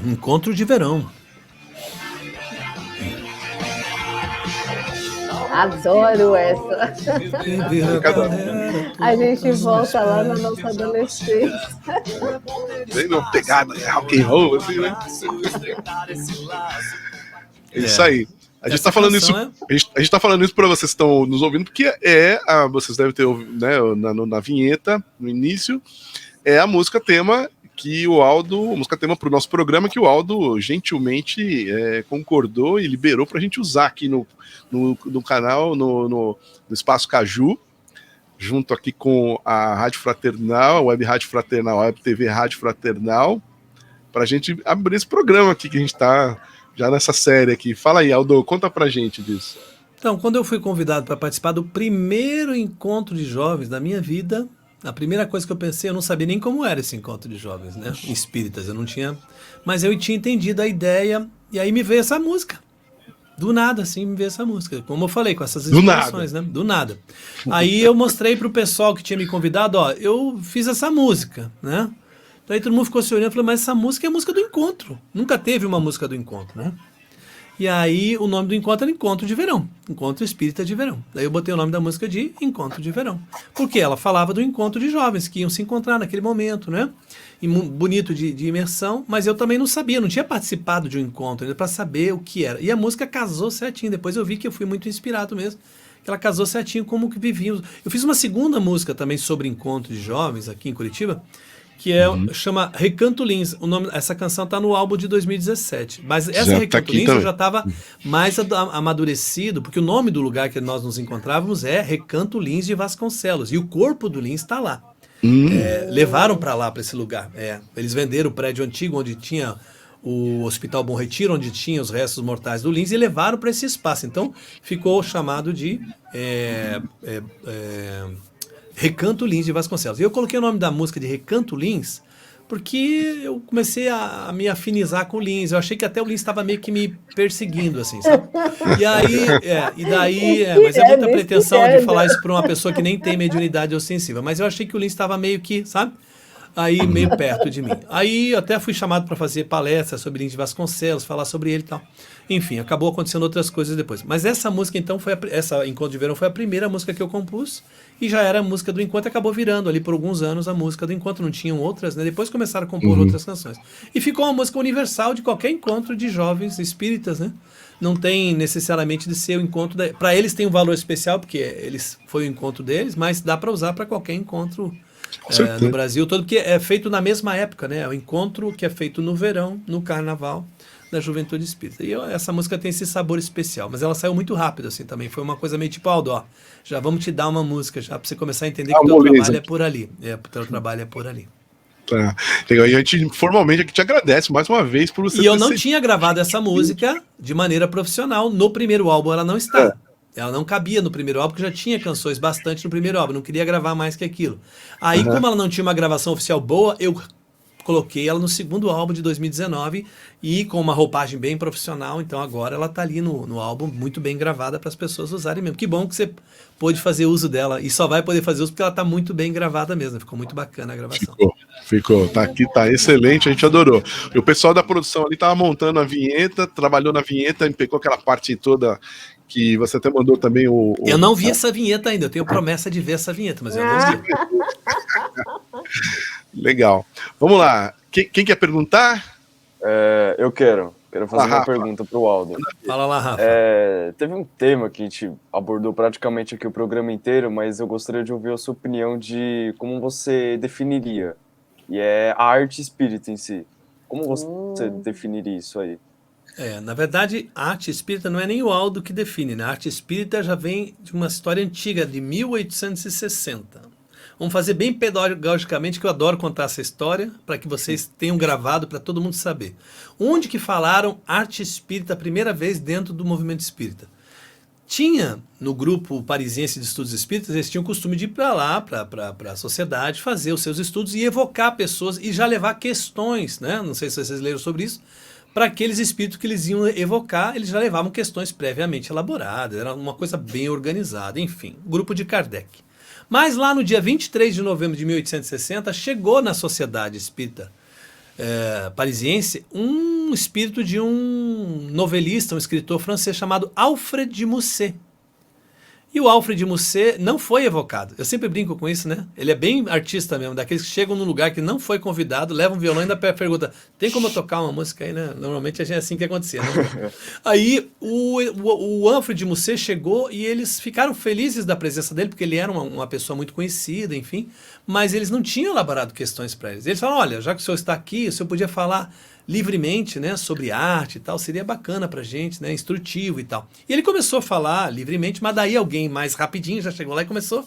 Encontro de Verão. Adoro essa. A gente volta lá na nossa adolescência. Bem uma pegada rock and roll, assim, né? É isso aí. A gente tá falando isso. A gente tá falando isso para vocês que estão nos ouvindo, porque vocês devem ter ouvido, né, na vinheta, no início, é a música tema que o Aldo, música tema para o nosso programa, que o Aldo gentilmente concordou e liberou para a gente usar aqui no canal, no Espaço Caju, junto aqui com a Rádio Fraternal, a Web Rádio Fraternal, a Web TV Rádio Fraternal, para a gente abrir esse programa aqui que a gente está já nessa série aqui. Fala aí, Aldo, conta pra gente disso. Então, quando eu fui convidado para participar do primeiro encontro de jovens da minha vida, a primeira coisa que eu pensei, eu não sabia nem como era esse encontro de jovens, né? Espíritas, eu não tinha... Mas eu tinha entendido a ideia, e aí me veio essa música. Do nada, assim, me veio essa música. Como eu falei, com essas inspirações, né? Do nada. Aí eu mostrei pro pessoal que tinha me convidado, ó, eu fiz essa música, né? Daí todo mundo ficou se olhando e falou, mas essa música é a música do encontro. Nunca teve uma música do encontro, né? E aí o nome do encontro era Encontro de Verão, Encontro Espírita de Verão. Daí eu botei o nome da música de Encontro de Verão, porque ela falava do encontro de jovens que iam se encontrar naquele momento, né? E bonito de imersão, mas eu também não sabia, não tinha participado de um encontro ainda para saber o que era. E a música casou certinho, depois eu vi que eu fui muito inspirado mesmo, que ela casou certinho como que vivíamos. Eu fiz uma segunda música também sobre encontro de jovens aqui em Curitiba, que chama Recanto Lins. Essa canção está no álbum de 2017. Mas essa Recanto Lins eu já estava mais amadurecido, porque o nome do lugar que nós nos encontrávamos é Recanto Lins de Vasconcelos. E o corpo do Lins está lá. Levaram para lá, para esse lugar. Eles venderam o prédio antigo onde tinha o Hospital Bom Retiro, onde tinha os restos mortais do Lins, e levaram para esse espaço. Então ficou chamado de... Recanto Lins de Vasconcelos. E eu coloquei o nome da música de Recanto Lins porque eu comecei a me afinizar com o Lins. Eu achei que até o Lins estava meio que me perseguindo, assim, sabe? E aí, mas é muita pretensão de falar isso para uma pessoa que nem tem mediunidade ou sensível. Mas eu achei que o Lins estava meio que, sabe? Aí meio perto de mim. Aí até fui chamado para fazer palestra sobre Lins de Vasconcelos, falar sobre ele e tal. Enfim, acabou acontecendo outras coisas depois. Mas essa música, então, essa Encontro de Verão foi a primeira música que eu compus e já era a música do Encontro, acabou virando ali por alguns anos a música do Encontro. Não tinham outras, né? Depois começaram a compor outras canções. E ficou uma música universal de qualquer encontro de jovens espíritas, né? Não tem necessariamente de ser o encontro... Para eles tem um valor especial, porque foi o encontro deles, mas dá para usar para qualquer encontro no Brasil todo, porque é feito na mesma época, né? O encontro que é feito no verão, no carnaval da Juventude Espírita. E essa música tem esse sabor especial, mas ela saiu muito rápido, assim, também. Foi uma coisa meio tipo, Aldo, ó, já vamos te dar uma música, já para você começar a entender que o teu trabalho é por ali. O teu trabalho é por ali. Tá. E a gente, formalmente, aqui te agradece mais uma vez por você. E eu não tinha gravado essa música de maneira profissional. No primeiro álbum ela não está. Ela não cabia no primeiro álbum, porque já tinha canções bastante no primeiro álbum. Não queria gravar mais que aquilo. Aí, como ela não tinha uma gravação oficial boa, eu coloquei ela no segundo álbum de 2019 e com uma roupagem bem profissional. Então agora ela tá ali no álbum, muito bem gravada para as pessoas usarem mesmo. Que bom que você pôde fazer uso dela, e só vai poder fazer uso porque ela tá muito bem gravada mesmo. Ficou muito bacana a gravação. Ficou. Tá aqui, tá excelente, a gente adorou. E o pessoal da produção ali tava montando a vinheta, trabalhou na vinheta e pegou aquela parte toda que você até mandou também Eu não vi essa vinheta ainda, eu tenho promessa de ver essa vinheta, mas eu não vi. Legal. Vamos lá. Quem quer perguntar? Eu quero fazer uma pergunta para o Aldo. Fala lá, Rafa. Teve um tema que a gente abordou praticamente aqui o programa inteiro, mas eu gostaria de ouvir a sua opinião de como você definiria. E é a arte espírita em si. Como você definiria isso aí? Na verdade, a arte espírita não é nem o Aldo que define, né? A arte espírita já vem de uma história antiga, de 1860. Vamos fazer bem pedagogicamente, que eu adoro contar essa história, para que vocês tenham gravado, para todo mundo saber. Onde que falaram arte espírita a primeira vez dentro do movimento espírita? Tinha, no grupo parisiense de estudos espíritas, eles tinham o costume de ir para lá, para a sociedade, fazer os seus estudos e evocar pessoas e já levar questões, né? Não sei se vocês leram sobre isso, para aqueles espíritos que eles iam evocar, eles já levavam questões previamente elaboradas, era uma coisa bem organizada, enfim, grupo de Kardec. Mas lá no dia 23 de novembro de 1860, chegou na Sociedade Espírita parisiense um espírito de um novelista, um escritor francês chamado Alfred de Musset. E o Alfred de Musset não foi evocado. Eu sempre brinco com isso, né? Ele é bem artista mesmo, daqueles que chegam num lugar que não foi convidado, levam um violão e ainda pergunta, tem como eu tocar uma música aí, né? Normalmente é assim que acontecia, né? Aí o Alfred de Musset chegou e eles ficaram felizes da presença dele, porque ele era uma pessoa muito conhecida, enfim, mas eles não tinham elaborado questões para eles. Eles falaram, olha, já que o senhor está aqui, o senhor podia falar livremente, né, sobre arte e tal, seria bacana pra gente, né, instrutivo e tal. E ele começou a falar livremente, mas daí alguém mais rapidinho já chegou lá e começou a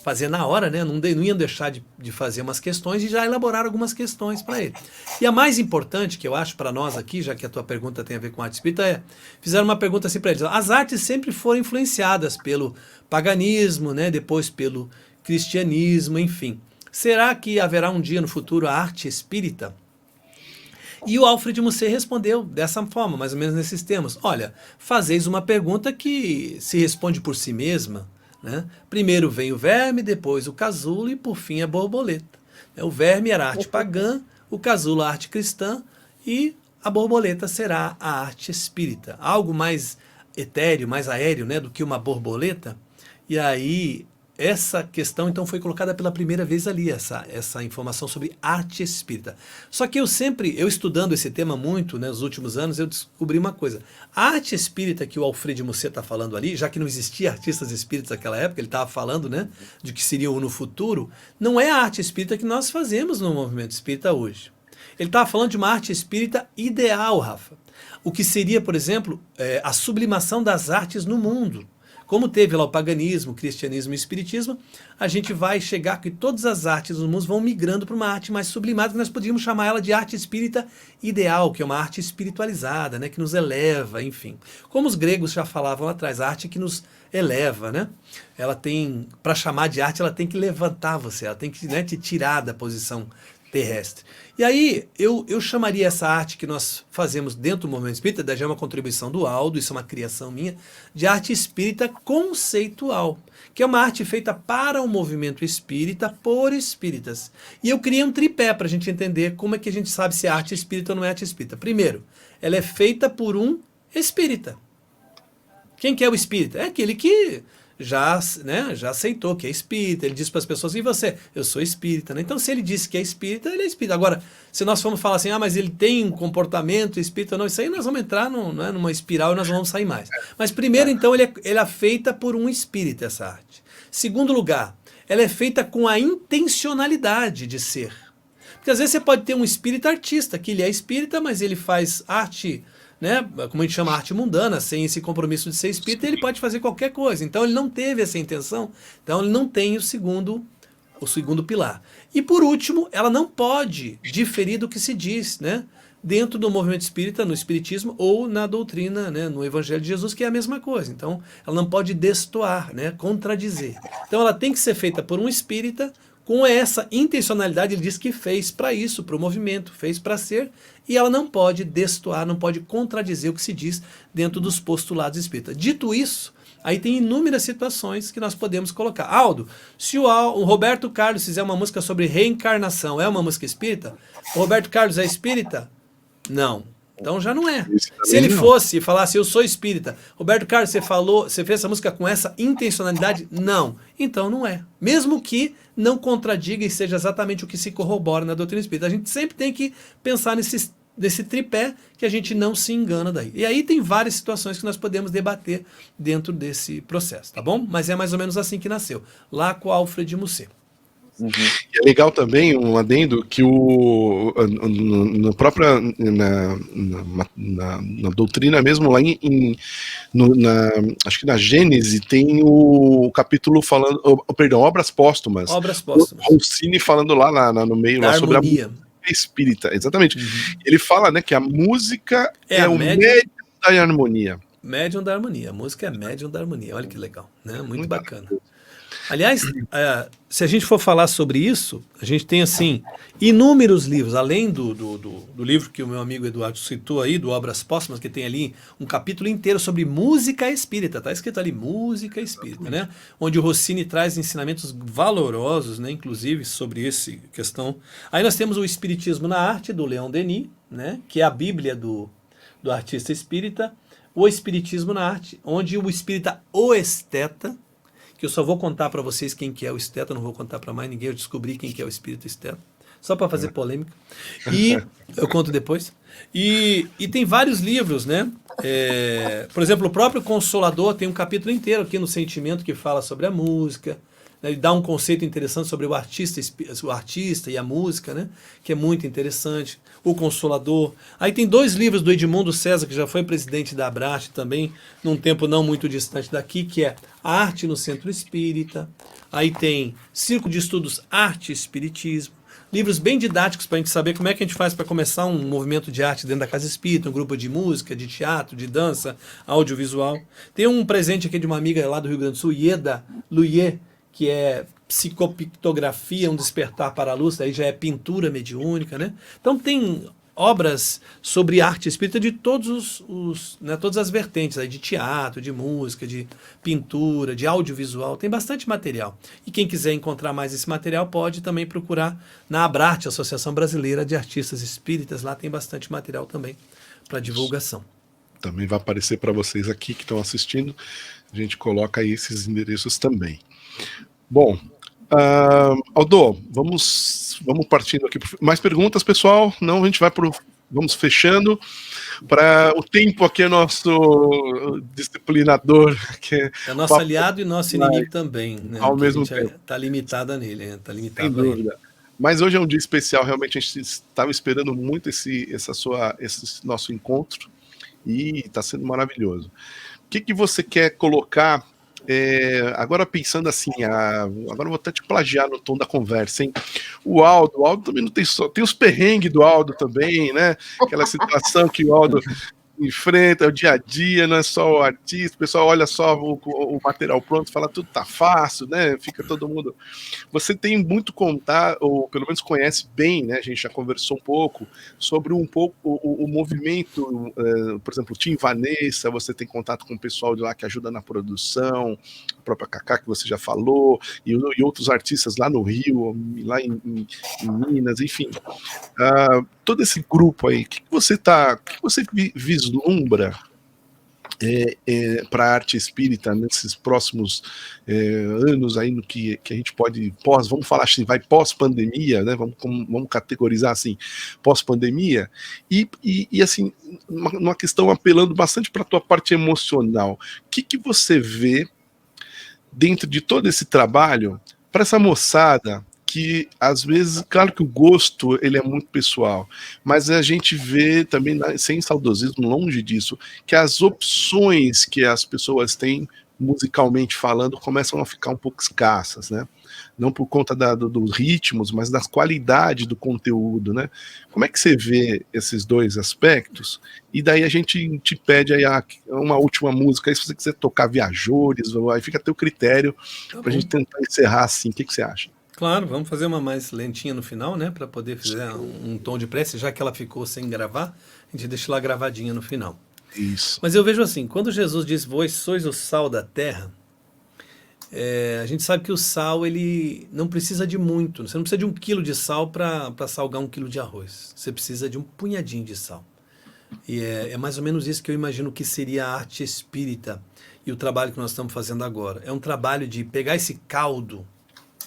fazer na hora, né, não iam deixar de fazer umas questões e já elaboraram algumas questões para ele. E a mais importante que eu acho para nós aqui, já que a tua pergunta tem a ver com arte espírita, fizeram uma pergunta assim para eles, as artes sempre foram influenciadas pelo paganismo, né, depois pelo cristianismo, enfim. Será que haverá um dia no futuro a arte espírita? E o Alfred Musset respondeu dessa forma, mais ou menos nesses termos. Olha, fazeis uma pergunta que se responde por si mesma, né? Primeiro vem o verme, depois o casulo e por fim a borboleta. O verme era a arte pagã, o casulo a arte cristã e a borboleta será a arte espírita. Algo mais etéreo, mais aéreo, né, do que uma borboleta. E aí essa questão, então, foi colocada pela primeira vez ali, essa informação sobre arte espírita. Só que eu estudando esse tema muito, né, nos últimos anos, eu descobri uma coisa. A arte espírita que o Alfred Musset está falando ali, já que não existia artistas espíritas naquela época, ele estava falando, né, de que seriam no futuro, não é a arte espírita que nós fazemos no movimento espírita hoje. Ele estava falando de uma arte espírita ideal, Rafa. O que seria, por exemplo, a sublimação das artes no mundo. Como teve lá o paganismo, o cristianismo e o espiritismo, a gente vai chegar que todas as artes do mundo vão migrando para uma arte mais sublimada, que nós poderíamos chamar ela de arte espírita ideal, que é uma arte espiritualizada, né, que nos eleva, enfim. Como os gregos já falavam lá atrás, a arte que nos eleva, né? Ela tem, para chamar de arte, ela tem que levantar você, ela tem que, né, te tirar da posição terrestre. E aí, eu chamaria essa arte que nós fazemos dentro do movimento espírita, daí já é uma contribuição do Aldo, isso é uma criação minha, de arte espírita conceitual, que é uma arte feita para o movimento espírita, por espíritas. E eu criei um tripé para a gente entender como é que a gente sabe se é arte espírita ou não é arte espírita. Primeiro, ela é feita por um espírita. Quem que é o espírita? É aquele que já aceitou que é espírita, ele diz para as pessoas, e você? Eu sou espírita, né? Então, se ele disse que é espírita, ele é espírita. Agora, se nós formos falar assim, mas ele tem um comportamento espírita, não, isso aí nós vamos entrar numa espiral e nós não vamos sair mais. Mas primeiro, então, ele é feita por um espírita, essa arte. Segundo lugar, ela é feita com a intencionalidade de ser. Porque às vezes você pode ter um espírita artista, que ele é espírita, mas ele faz arte, né, como a gente chama, arte mundana, sem esse compromisso de ser espírita, ele pode fazer qualquer coisa. Então ele não teve essa intenção, então ele não tem o segundo pilar. E por último, ela não pode diferir do que se diz, né, dentro do movimento espírita, no espiritismo ou na doutrina, né, no Evangelho de Jesus, que é a mesma coisa. Então ela não pode destoar, né, contradizer. Então ela tem que ser feita por um espírita com essa intencionalidade. Ele diz que fez para isso, para o movimento, fez para ser, e ela não pode destoar, não pode contradizer o que se diz dentro dos postulados espíritas. Dito isso, aí tem inúmeras situações que nós podemos colocar. Aldo, se o Roberto Carlos fizer uma música sobre reencarnação, é uma música espírita? O Roberto Carlos é espírita? Não. Então já não é. Se ele fosse e falasse, eu sou espírita, Roberto Carlos, você fez essa música com essa intencionalidade? Não. Então não é. Mesmo que não contradiga e seja exatamente o que se corrobora na doutrina espírita. A gente sempre tem que pensar nesse tripé, que a gente não se engana daí. E aí tem várias situações que nós podemos debater dentro desse processo, tá bom? Mas é mais ou menos assim que nasceu, lá com o Alfred Musset. Uhum. E é legal também um adendo que no própria na doutrina mesmo, lá acho que na Gênese tem o capítulo falando, perdão, obras póstumas. Obras póstumas. Rossini falando lá no meio Da lá sobre a harmonia. música espírita, exatamente. Uhum. Ele fala, né, que a música É é a o médium- médium da harmonia. Médium da harmonia. A música é médium da harmonia. Olha que legal, né? Muito bacana. maravilhoso. Aliás, se a gente for falar sobre isso, a gente tem, assim, inúmeros livros, além do livro que o meu amigo Eduardo citou aí, do Obras Póstumas, que tem ali um capítulo inteiro sobre música espírita. Está escrito ali, música espírita, né? Onde o Rossini traz ensinamentos valorosos, né? Inclusive, sobre essa questão. Aí nós temos o Espiritismo na Arte, do Leon Denis, né? Que é a Bíblia do artista espírita. O Espiritismo na Arte, onde o espírita, o esteta, que eu só vou contar para vocês quem que é o esteta, não vou contar para mais ninguém, eu descobri quem que é o espírito esteta, só para fazer polêmica. E eu conto depois. E tem vários livros, né? Por exemplo, o próprio Consolador tem um capítulo inteiro aqui no Sentimento que fala sobre a música. Ele dá um conceito interessante sobre o artista e a música, né? Que é muito interessante. O Consolador. Aí tem 2 livros do Edmundo César, que já foi presidente da Abrache também, num tempo não muito distante daqui, que é A Arte no Centro Espírita. Aí tem Círculo de Estudos Arte e Espiritismo. Livros bem didáticos para a gente saber como é que a gente faz para começar um movimento de arte dentro da Casa Espírita, um grupo de música, de teatro, de dança, audiovisual. Tem um presente aqui de uma amiga lá do Rio Grande do Sul, Ieda Luier, que é psicopictografia, um despertar para a luz, aí já é pintura mediúnica, né? Então tem obras sobre arte espírita de todas as vertentes, aí de teatro, de música, de pintura, de audiovisual, tem bastante material. E quem quiser encontrar mais esse material pode também procurar na Abrate, Associação Brasileira de Artistas Espíritas, lá tem bastante material também para divulgação. Também vai aparecer para vocês aqui que estão assistindo, a gente coloca aí esses endereços também. Bom, Aldo, vamos partindo aqui. Mais perguntas, pessoal? Não, a gente vamos fechando. Para o tempo aqui é nosso disciplinador. Que é nosso aliado e nosso inimigo também, né? Ao mesmo tempo. Está limitada nele, né? Tá limitado. Sem dúvida. Mas hoje é um dia especial, realmente a gente estava esperando muito esse nosso encontro e está sendo maravilhoso. O que você quer colocar? Agora pensando assim, agora eu vou até te plagiar no tom da conversa, hein? O Aldo também não tem só, tem os perrengues do Aldo também, né? Aquela situação que o Aldo enfrenta, o dia a dia, não é só o artista, o pessoal olha só o material pronto, fala tudo tá fácil, né? Fica todo mundo. Você tem muito contar, ou pelo menos conhece bem, né? A gente já conversou um pouco sobre o movimento, por exemplo, o Tim Vanessa, você tem contato com o pessoal de lá que ajuda na produção, a própria Cacá que você já falou, e outros artistas lá no Rio, lá em Minas, enfim. Todo esse grupo aí, o que você vislumbra para a arte espírita nesses próximos anos aí no que a gente pode vamos falar assim, vai pós-pandemia, né? Vamos categorizar assim, pós-pandemia e assim, uma questão apelando bastante para a tua parte emocional. O que você vê dentro de todo esse trabalho para essa moçada que às vezes, claro que o gosto ele é muito pessoal, mas a gente vê também, sem saudosismo, longe disso, que as opções que as pessoas têm, musicalmente falando, começam a ficar um pouco escassas, né? Não por conta dos ritmos, mas da qualidade do conteúdo, né? Como é que você vê esses dois aspectos? E daí a gente te pede aí uma última música, aí se você quiser tocar Viajores, aí fica a teu critério para a gente tentar encerrar assim. O que você acha? Claro, vamos fazer uma mais lentinha no final, né? Para poder fazer um tom de prece, já que ela ficou sem gravar, a gente deixa lá gravadinha no final. Isso. Mas eu vejo assim, quando Jesus diz, vós sois o sal da terra, a gente sabe que o sal, ele não precisa de muito. Você não precisa de 1 quilo de sal para salgar 1 quilo de arroz. Você precisa de um punhadinho de sal. E é mais ou menos isso que eu imagino que seria a arte espírita e o trabalho que nós estamos fazendo agora. É um trabalho de pegar esse caldo,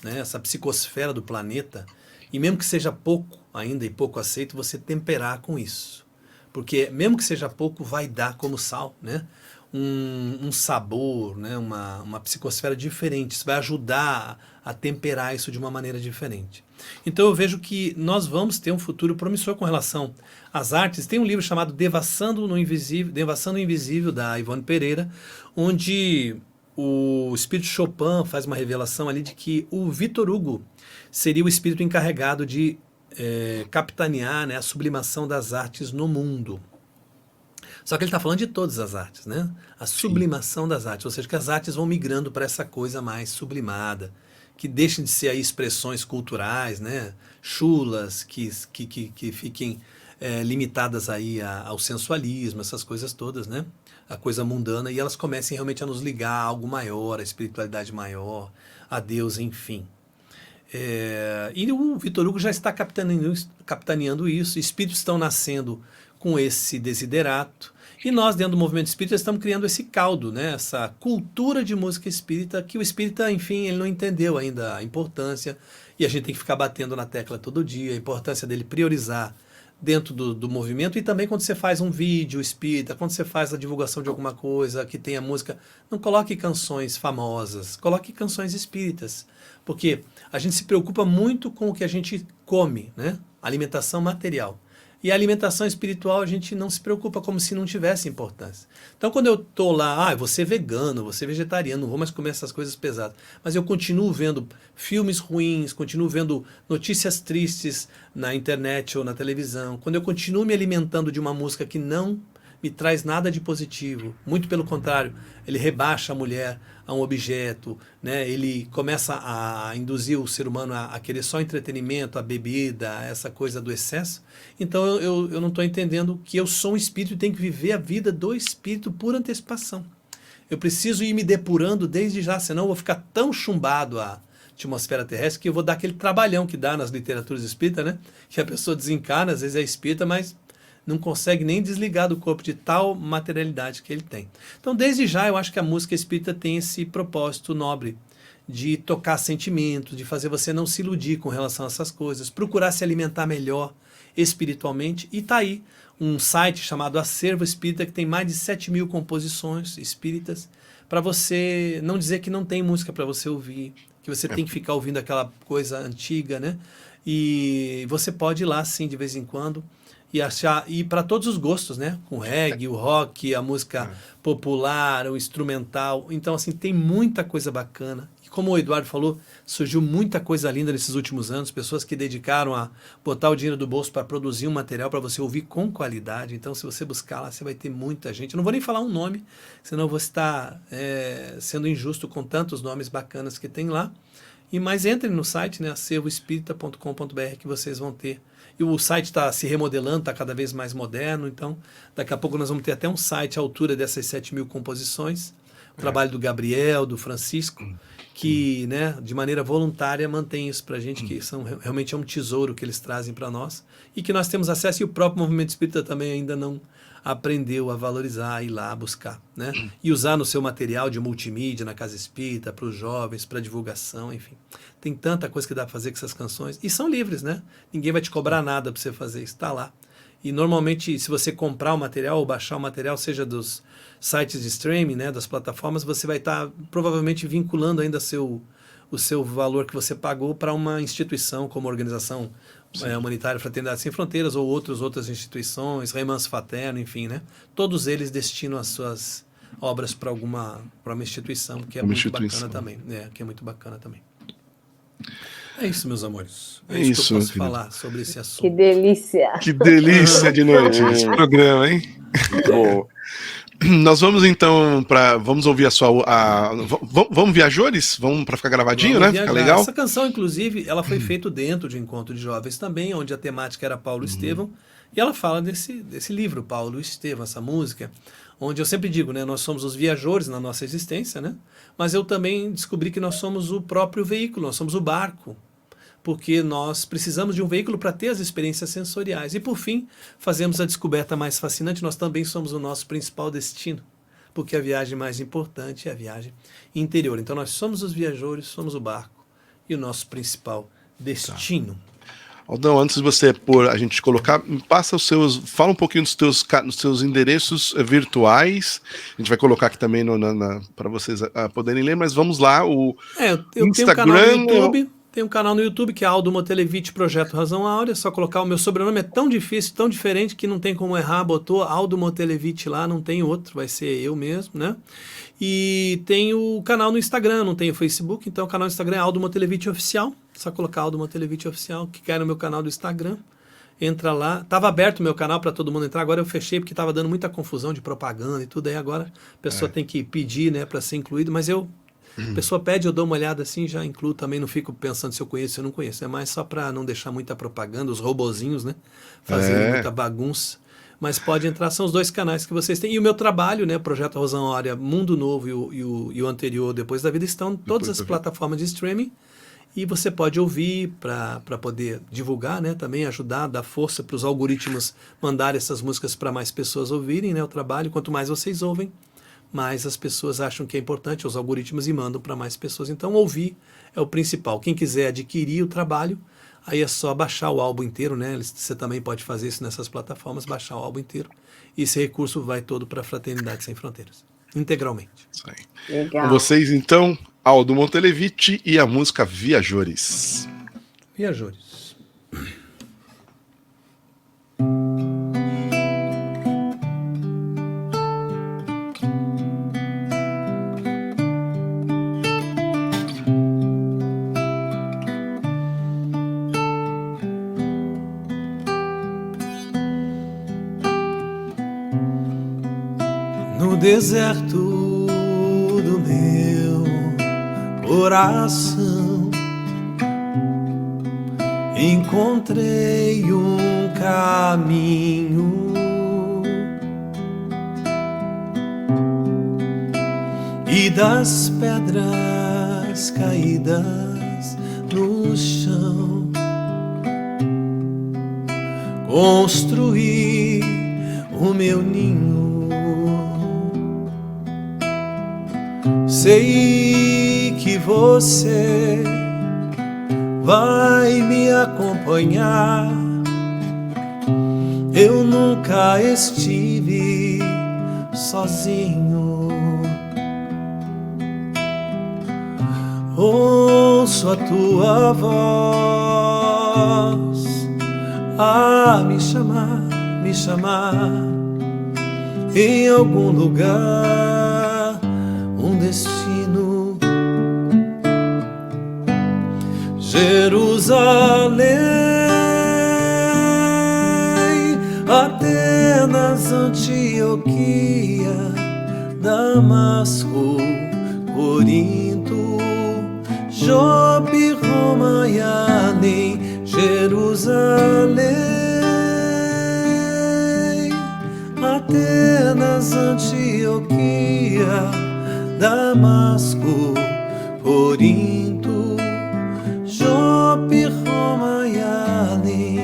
né, essa psicosfera do planeta, e mesmo que seja pouco ainda e pouco aceito, você temperar com isso. Porque mesmo que seja pouco, vai dar como sal, né? um sabor, né? Uma psicosfera diferente. Isso vai ajudar a temperar isso de uma maneira diferente. Então eu vejo que nós vamos ter um futuro promissor com relação às artes. Tem um livro chamado Devassando o Invisível, da Ivone Pereira, onde o espírito Chopin faz uma revelação ali de que o Victor Hugo seria o espírito encarregado de capitanear, né, a sublimação das artes no mundo. Só que ele está falando de todas as artes, né? A sublimação das artes, ou seja, que as artes vão migrando para essa coisa mais sublimada, que deixem de ser aí expressões culturais, né? Chulas, que fiquem limitadas aí ao sensualismo, essas coisas todas, né? A coisa mundana, e elas comecem realmente a nos ligar a algo maior, a espiritualidade maior, a Deus, enfim. E o Victor Hugo já está capitaneando isso, espíritos estão nascendo com esse desiderato, e nós, dentro do movimento espírita, estamos criando esse caldo, né? Essa cultura de música espírita, que o espírita, enfim, ele não entendeu ainda a importância, e a gente tem que ficar batendo na tecla todo dia, a importância dele priorizar dentro do movimento, e também quando você faz um vídeo espírita, quando você faz a divulgação de alguma coisa que tenha música, não coloque canções famosas, coloque canções espíritas, porque a gente se preocupa muito com o que a gente come, né? Alimentação material. E a alimentação espiritual a gente não se preocupa, como se não tivesse importância. Então quando eu estou lá, eu vou ser vegano, vou ser vegetariano, não vou mais comer essas coisas pesadas, mas eu continuo vendo filmes ruins, continuo vendo notícias tristes na internet ou na televisão, quando eu continuo me alimentando de uma música que não me traz nada de positivo, muito pelo contrário, ele rebaixa a mulher a um objeto, né? Ele começa a induzir o ser humano a querer só entretenimento, a bebida, essa coisa do excesso. Então eu não estou entendendo que eu sou um espírito e tenho que viver a vida do espírito por antecipação. Eu preciso ir me depurando desde já, senão eu vou ficar tão chumbado à atmosfera terrestre que eu vou dar aquele trabalhão que dá nas literaturas espíritas, né? Que a pessoa desencarna, às vezes é espírita, mas não consegue nem desligar do corpo de tal materialidade que ele tem. Então, desde já, eu acho que a música espírita tem esse propósito nobre de tocar sentimentos, de fazer você não se iludir com relação a essas coisas, procurar se alimentar melhor espiritualmente. E está aí um site chamado Acervo Espírita, que tem mais de 7.000 composições espíritas, para você não dizer que não tem música para você ouvir, que você tem que ficar ouvindo aquela coisa antiga, né? E você pode ir lá, sim, de vez em quando, e para todos os gostos, né? Com reggae, o rock, a música popular, o instrumental. Então, assim, tem muita coisa bacana. E como o Eduardo falou, surgiu muita coisa linda nesses últimos anos, pessoas que dedicaram a botar o dinheiro do bolso para produzir um material para você ouvir com qualidade. Então, se você buscar lá, você vai ter muita gente. Eu não vou nem falar um nome, senão eu vou estar sendo injusto com tantos nomes bacanas que tem lá. Mas entrem no site, né, acervoespírita.com.br, que vocês vão ter. E o site está se remodelando, está cada vez mais moderno, então daqui a pouco nós vamos ter até um site à altura dessas 7.000 composições. O trabalho do Gabriel, do Francisco, que, né, de maneira voluntária mantém isso para a gente, que realmente é um tesouro que eles trazem para nós, e que nós temos acesso, e o próprio movimento espírita também ainda não aprendeu a valorizar, ir lá buscar, né? E usar no seu material de multimídia, na casa espírita, para os jovens, para divulgação, enfim. Tem tanta coisa que dá para fazer com essas canções, e são livres, né? Ninguém vai te cobrar nada para você fazer isso, está lá. E normalmente, se você comprar o material ou baixar o material, seja dos sites de streaming, né, das plataformas, você vai estar provavelmente vinculando ainda o seu valor que você pagou para uma instituição, como a Organização Humanitária Fraternidade Sem Fronteiras, ou outras instituições, Remanso Fraterno, enfim, né? Todos eles destinam as suas obras para uma instituição, que é muito bacana também. Que é muito bacana também. É isso, meus amores. É isso que eu posso falar sobre esse assunto. Que delícia! Que delícia de noite esse programa, hein? Bom, Nós vamos então vamos ouvir a sua vamos viajores, vamos para ficar gravadinho, Vamos né? viajar. Fica legal. Essa canção, inclusive, ela foi feita dentro de Encontro de Jovens também, onde a temática era Paulo Estevão, e ela fala desse livro, Paulo Estevão, essa música, onde eu sempre digo, né, nós somos os viajores na nossa existência, né? Mas eu também descobri que nós somos o próprio veículo, nós somos o barco, porque nós precisamos de um veículo para ter as experiências sensoriais. E, por fim, fazemos a descoberta mais fascinante, nós também somos o nosso principal destino, porque a viagem mais importante é a viagem interior. Então, nós somos os viajores, somos o barco e o nosso principal destino. Aldão, antes de você pôr a gente colocar, passa os seus. Fala um pouquinho dos seus endereços virtuais. A gente vai colocar aqui também para vocês poderem ler, mas vamos lá. O eu Instagram. Tem um canal no YouTube que é Aldo Motelevich, Projeto Razão Áurea. É só colocar o meu sobrenome, é tão difícil, tão diferente que não tem como errar. Botou Aldo Motelevich lá, não tem outro, vai ser eu mesmo, né? E tem o canal no Instagram, não tem o Facebook, então o canal no Instagram é Aldo Motelevich Oficial. Só colocar Aldo Motelevich Oficial, que cai no meu canal do Instagram. Entra lá. Tava aberto o meu canal para todo mundo entrar, agora eu fechei porque tava dando muita confusão de propaganda e tudo. Aí agora a pessoa tem que pedir, né, para ser incluído, mas a pessoa pede, eu dou uma olhada assim, já incluo também, não fico pensando se eu conheço ou não conheço. É mais só para não deixar muita propaganda, os robozinhos, né, fazendo muita bagunça. Mas pode entrar, são os 2 canais que vocês têm. E o meu trabalho, né, Projeto Razão Áurea, Mundo Novo e o anterior, Depois da Vida, estão em todas as plataformas de streaming. E você pode ouvir para poder divulgar, né, também ajudar, dar força para os algoritmos mandarem essas músicas para mais pessoas ouvirem, né, o trabalho. Quanto mais vocês ouvem, mais as pessoas acham que é importante, os algoritmos, e mandam para mais pessoas. Então, ouvir é o principal. Quem quiser adquirir o trabalho, aí é só baixar o álbum inteiro, né? Você também pode fazer isso nessas plataformas, baixar o álbum inteiro. E esse recurso vai todo para a Fraternidade Sem Fronteiras, integralmente. Isso aí. Legal. Com vocês, então, Aldo Motelevich e a música Viajores. Viajores. No deserto do meu coração encontrei um caminho e das pedras caídas no chão construí o meu ninho. Sei que você vai me acompanhar. Eu nunca estive sozinho. Ouço a tua voz a me chamar em algum lugar, um destino. Jerusalém, Atenas, Antioquia, Damasco, Corinto, Jope, Roma e além. Jerusalém, Atenas, Antioquia, Damasco, Corinto, Jope, Roma e além.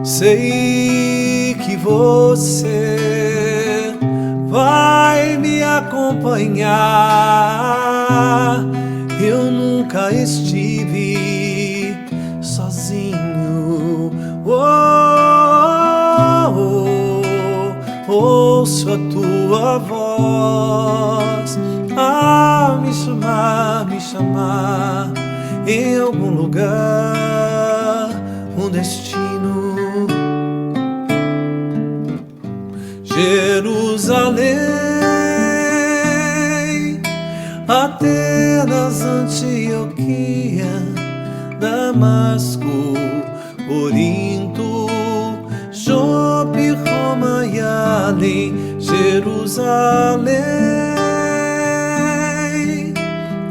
Sei que você vai me acompanhar. Eu nunca estive sozinho. Ouço a tua voz a me chamar em algum lugar, um destino. Jerusalém, Atenas, Antioquia, Damasco, Corinto, Jope, Roma e além. Jerusalém,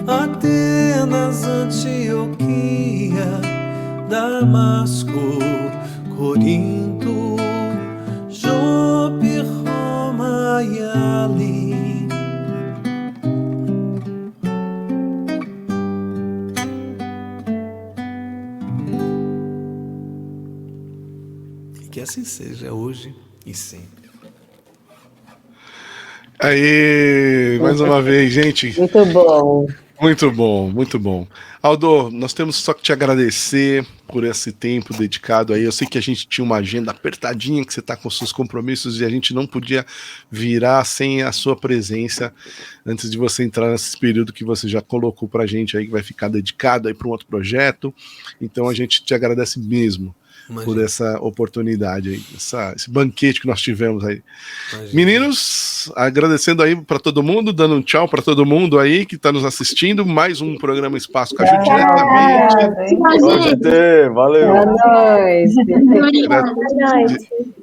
Atenas, Antioquia, Damasco, Corinto, Jope, Roma e além. que assim seja hoje e sempre. Aí, mais uma vez, gente. Muito bom. Muito bom, muito bom. Aldo, nós temos só que te agradecer por esse tempo dedicado aí. Eu sei que a gente tinha uma agenda apertadinha, que você está com seus compromissos e a gente não podia virar sem a sua presença antes de você entrar nesse período que você já colocou para a gente aí, que vai ficar dedicado aí para um outro projeto. Então a gente te agradece mesmo. Imagina. Por essa oportunidade aí, esse banquete que nós tivemos aí. Imagina. Meninos, agradecendo aí para todo mundo, dando um tchau para todo mundo aí que está nos assistindo. Mais um programa Espaço Caju diretamente. Valeu. Boa noite.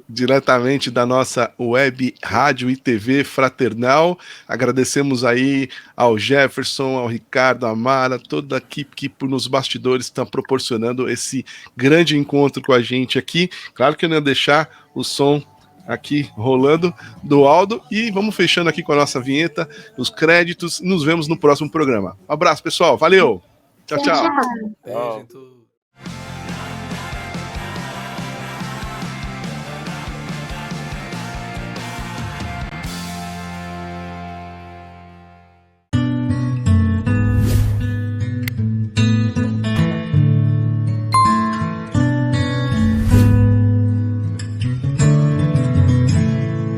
Diretamente da nossa web rádio e TV Fraternal. Agradecemos aí ao Jefferson, ao Ricardo, à Mara, toda a equipe que nos bastidores está proporcionando esse grande encontro com a gente aqui. Claro que eu não ia deixar o som aqui rolando do Aldo e vamos fechando aqui com a nossa vinheta, os créditos. Nos vemos no próximo programa. Um abraço, pessoal. Valeu. Tchau, tchau. Beijo.